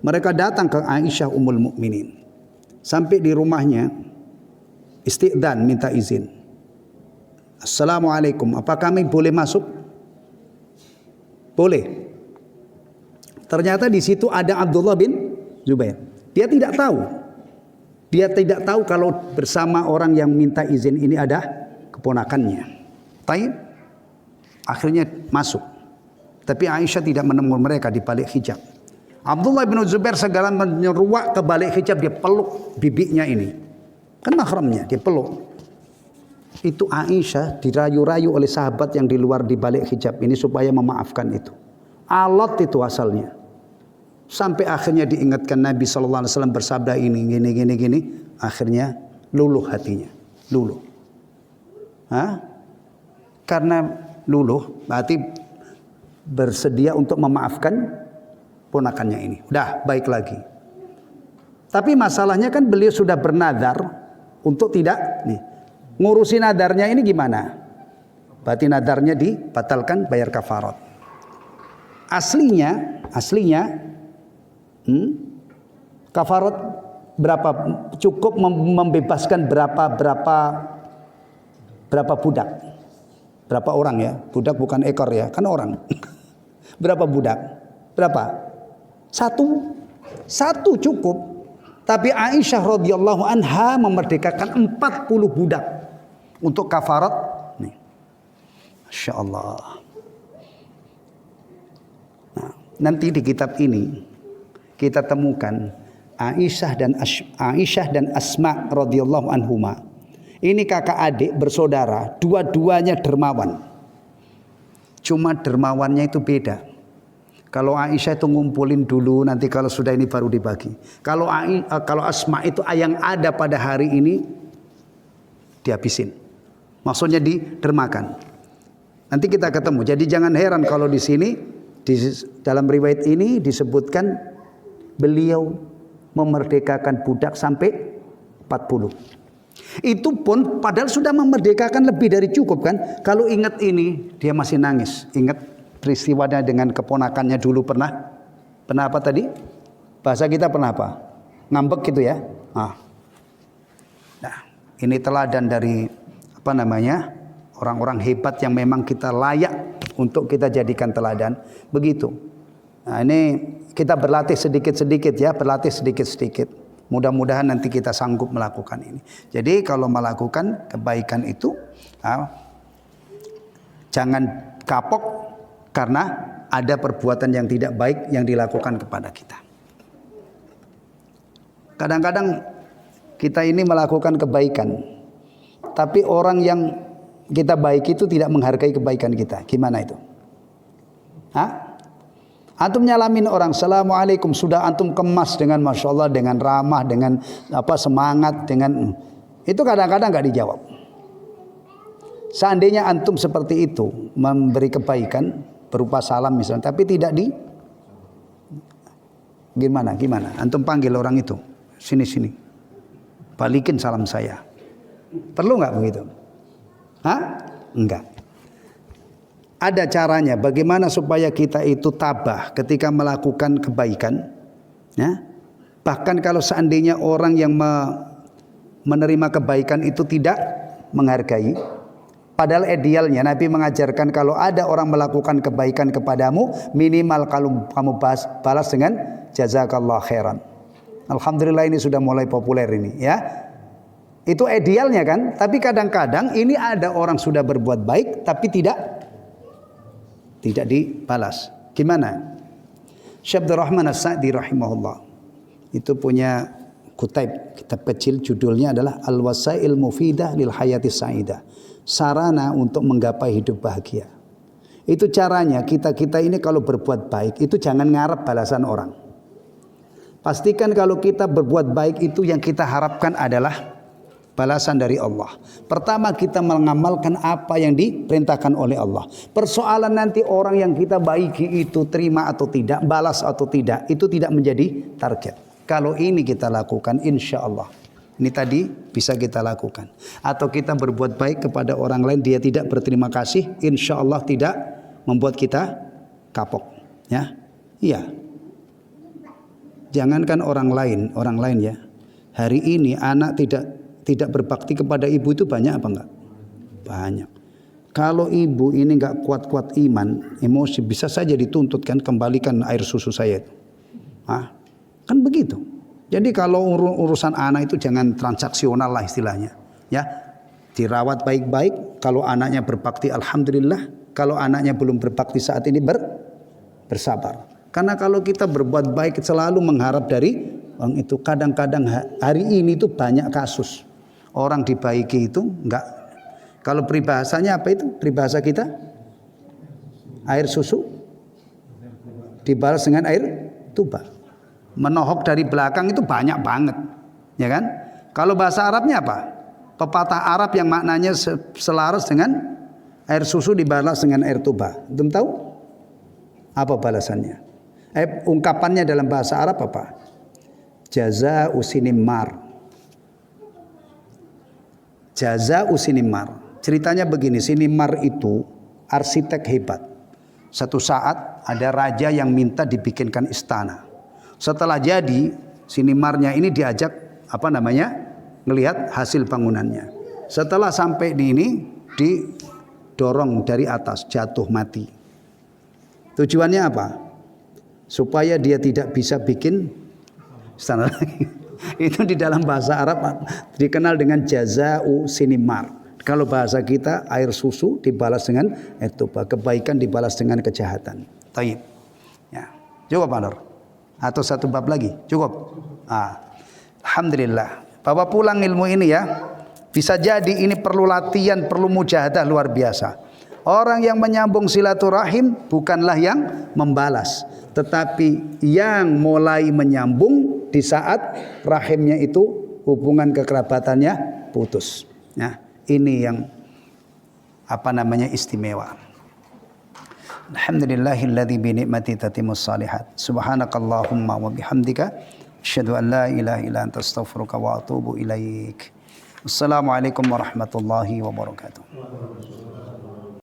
Mereka datang ke Aisyah Ummul Mukminin. Sampai di rumahnya isti'dzan, minta izin. Assalamualaikum, apa kami boleh masuk? Boleh. Ternyata di situ ada Abdullah bin Zubair. Dia tidak tahu. Dia tidak tahu kalau bersama orang yang minta izin ini ada keponakannya. Taib. Akhirnya masuk. Tapi Aisyah tidak menemukan mereka di balik hijab. Abdullah bin Zubair segala menyeruak ke balik hijab, dia peluk bibinya ini. Kan mahramnya, dia peluk. Itu Aisyah dirayu-rayu oleh sahabat yang di luar di balik hijab ini supaya memaafkan itu. Alat itu asalnya. Sampai akhirnya diingatkan Nabi SAW bersabda ini gini. Akhirnya luluh hatinya. Luluh. Karena luluh berarti bersedia untuk memaafkan ponakannya ini. Udah baik lagi. Tapi masalahnya kan beliau sudah bernadar untuk tidak ngurusi nadarnya ini gimana? Berarti nadarnya dibatalkan, bayar kafarat. Aslinya kafarat berapa? Cukup membebaskan berapa budak? Berapa orang ya? Budak bukan ekor ya, kan orang. Berapa budak? Berapa? Satu cukup. Tapi Aisyah radhiyallahu anha memerdekakan 40 budak untuk kafarat. Nih. Masya Allah. Nah, nanti di kitab ini kita temukan Aisyah dan Asma radhiyallahu anhuma. Ini kakak adik bersaudara, dua-duanya dermawan. Cuma dermawannya itu beda. Kalau Aisyah itu ngumpulin dulu, nanti kalau sudah ini baru dibagi. Kalau Asma itu yang ada pada hari ini dihabisin. Maksudnya didermakan. Nanti kita ketemu. Jadi jangan heran kalau di sini dalam riwayat ini disebutkan beliau memerdekakan budak sampai 40. Itu pun padahal sudah memerdekakan lebih dari cukup kan. Kalau ingat ini dia masih nangis. Ingat peristiwanya dengan keponakannya dulu pernah apa tadi? Bahasa kita pernah apa? Ngambek gitu ya. Nah, ini teladan dari orang-orang hebat yang memang kita layak untuk kita jadikan teladan. Begitu. Nah, ini kita berlatih sedikit-sedikit ya, berlatih sedikit-sedikit. Mudah-mudahan nanti kita sanggup melakukan ini. Jadi kalau melakukan kebaikan itu jangan kapok karena ada perbuatan yang tidak baik yang dilakukan kepada kita. Kadang-kadang kita ini melakukan kebaikan, tapi orang yang kita baiki itu tidak menghargai kebaikan kita. Gimana itu? Antum nyalamin orang, assalamualaikum, sudah antum kemas dengan masya Allah, dengan ramah, dengan semangat, dengan itu kadang-kadang nggak dijawab. Seandainya antum seperti itu memberi kebaikan berupa salam misalnya, tapi tidak gimana? Antum panggil orang itu, sini, balikin salam saya. Perlu nggak begitu? Enggak. Ada caranya bagaimana supaya kita itu tabah ketika melakukan kebaikan. Ya? Bahkan kalau seandainya orang yang menerima kebaikan itu tidak menghargai. Padahal idealnya Nabi mengajarkan kalau ada orang melakukan kebaikan kepadamu, minimal kalau kamu balas dengan jazakallah khairan. Alhamdulillah ini sudah mulai populer ini ya. Itu idealnya kan. Tapi kadang-kadang ini ada orang sudah berbuat baik tapi tidak dibalas. Gimana? Syekh Abdul Rahman As-Sa'di rahimahullah itu punya kitab kecil judulnya adalah Al-Wasail Mufidah lil Hayati Sa'idah. Sarana untuk menggapai hidup bahagia. Itu caranya kita ini kalau berbuat baik itu jangan ngarep balasan orang. Pastikan kalau kita berbuat baik itu yang kita harapkan adalah balasan dari Allah. Pertama kita mengamalkan apa yang diperintahkan oleh Allah. Persoalan nanti orang yang kita baiki itu terima atau tidak, balas atau tidak, itu tidak menjadi target. Kalau ini kita lakukan insya Allah, ini tadi bisa kita lakukan. Atau kita berbuat baik kepada orang lain, dia tidak berterima kasih, insya Allah tidak membuat kita kapok. Ya, iya. Jangankan orang lain ya. Hari ini anak tidak berbakti kepada ibu itu banyak apa enggak? Banyak. Kalau ibu ini enggak kuat-kuat iman, emosi, bisa saja dituntut kan, kembalikan air susu saya itu. Kan begitu. Jadi kalau urusan anak itu jangan transaksional lah istilahnya. Ya, dirawat baik-baik. Kalau anaknya berbakti, alhamdulillah. Kalau anaknya belum berbakti saat ini bersabar. Karena kalau kita berbuat baik selalu mengharap dari orang itu, kadang-kadang hari ini itu banyak kasus. Orang dibaiki itu enggak. Kalau peribahasanya apa itu? Peribahasa kita? Air susu dibalas dengan air tuba. Menohok dari belakang itu banyak banget. Ya kan? Kalau bahasa Arabnya apa? Pepatah Arab yang maknanya selaras dengan air susu dibalas dengan air tuba. Belum tahu? Apa balasannya? Ungkapannya dalam bahasa Arab apa? Jaza'u sinimar. Jaza'u sinimar. Ceritanya begini, Sinimar itu arsitek hebat. Satu saat ada raja yang minta dibikinkan istana. Setelah jadi, Sinimarnya ini diajak ngelihat hasil bangunannya. Setelah sampai di ini, didorong dari atas, jatuh mati. Tujuannya apa? Supaya dia tidak bisa bikin istana lagi. Itu di dalam bahasa Arab dikenal dengan jaza'u sinimar. Kalau bahasa kita air susu dibalas dengan air tuba, kebaikan dibalas dengan kejahatan. Taib. Ya. Cukup Pak Nur? Atau satu bab lagi? Cukup. Alhamdulillah. Bawa pulang ilmu ini ya. Bisa jadi ini perlu latihan, perlu mujahadah luar biasa. Orang yang menyambung silaturahim bukanlah yang membalas, tetapi yang mulai menyambung di saat rahimnya itu hubungan kekerabatannya putus. Nah, ini yang istimewa. Alhamdulillahilladzi bi ni'mati tatimmus shalihat. Subhanakallahumma wa bihamdika asyhadu an la ilaha illa anta astaghfiruka wa atubu ilaik. Wassalamualaikum warahmatullahi wabarakatuh.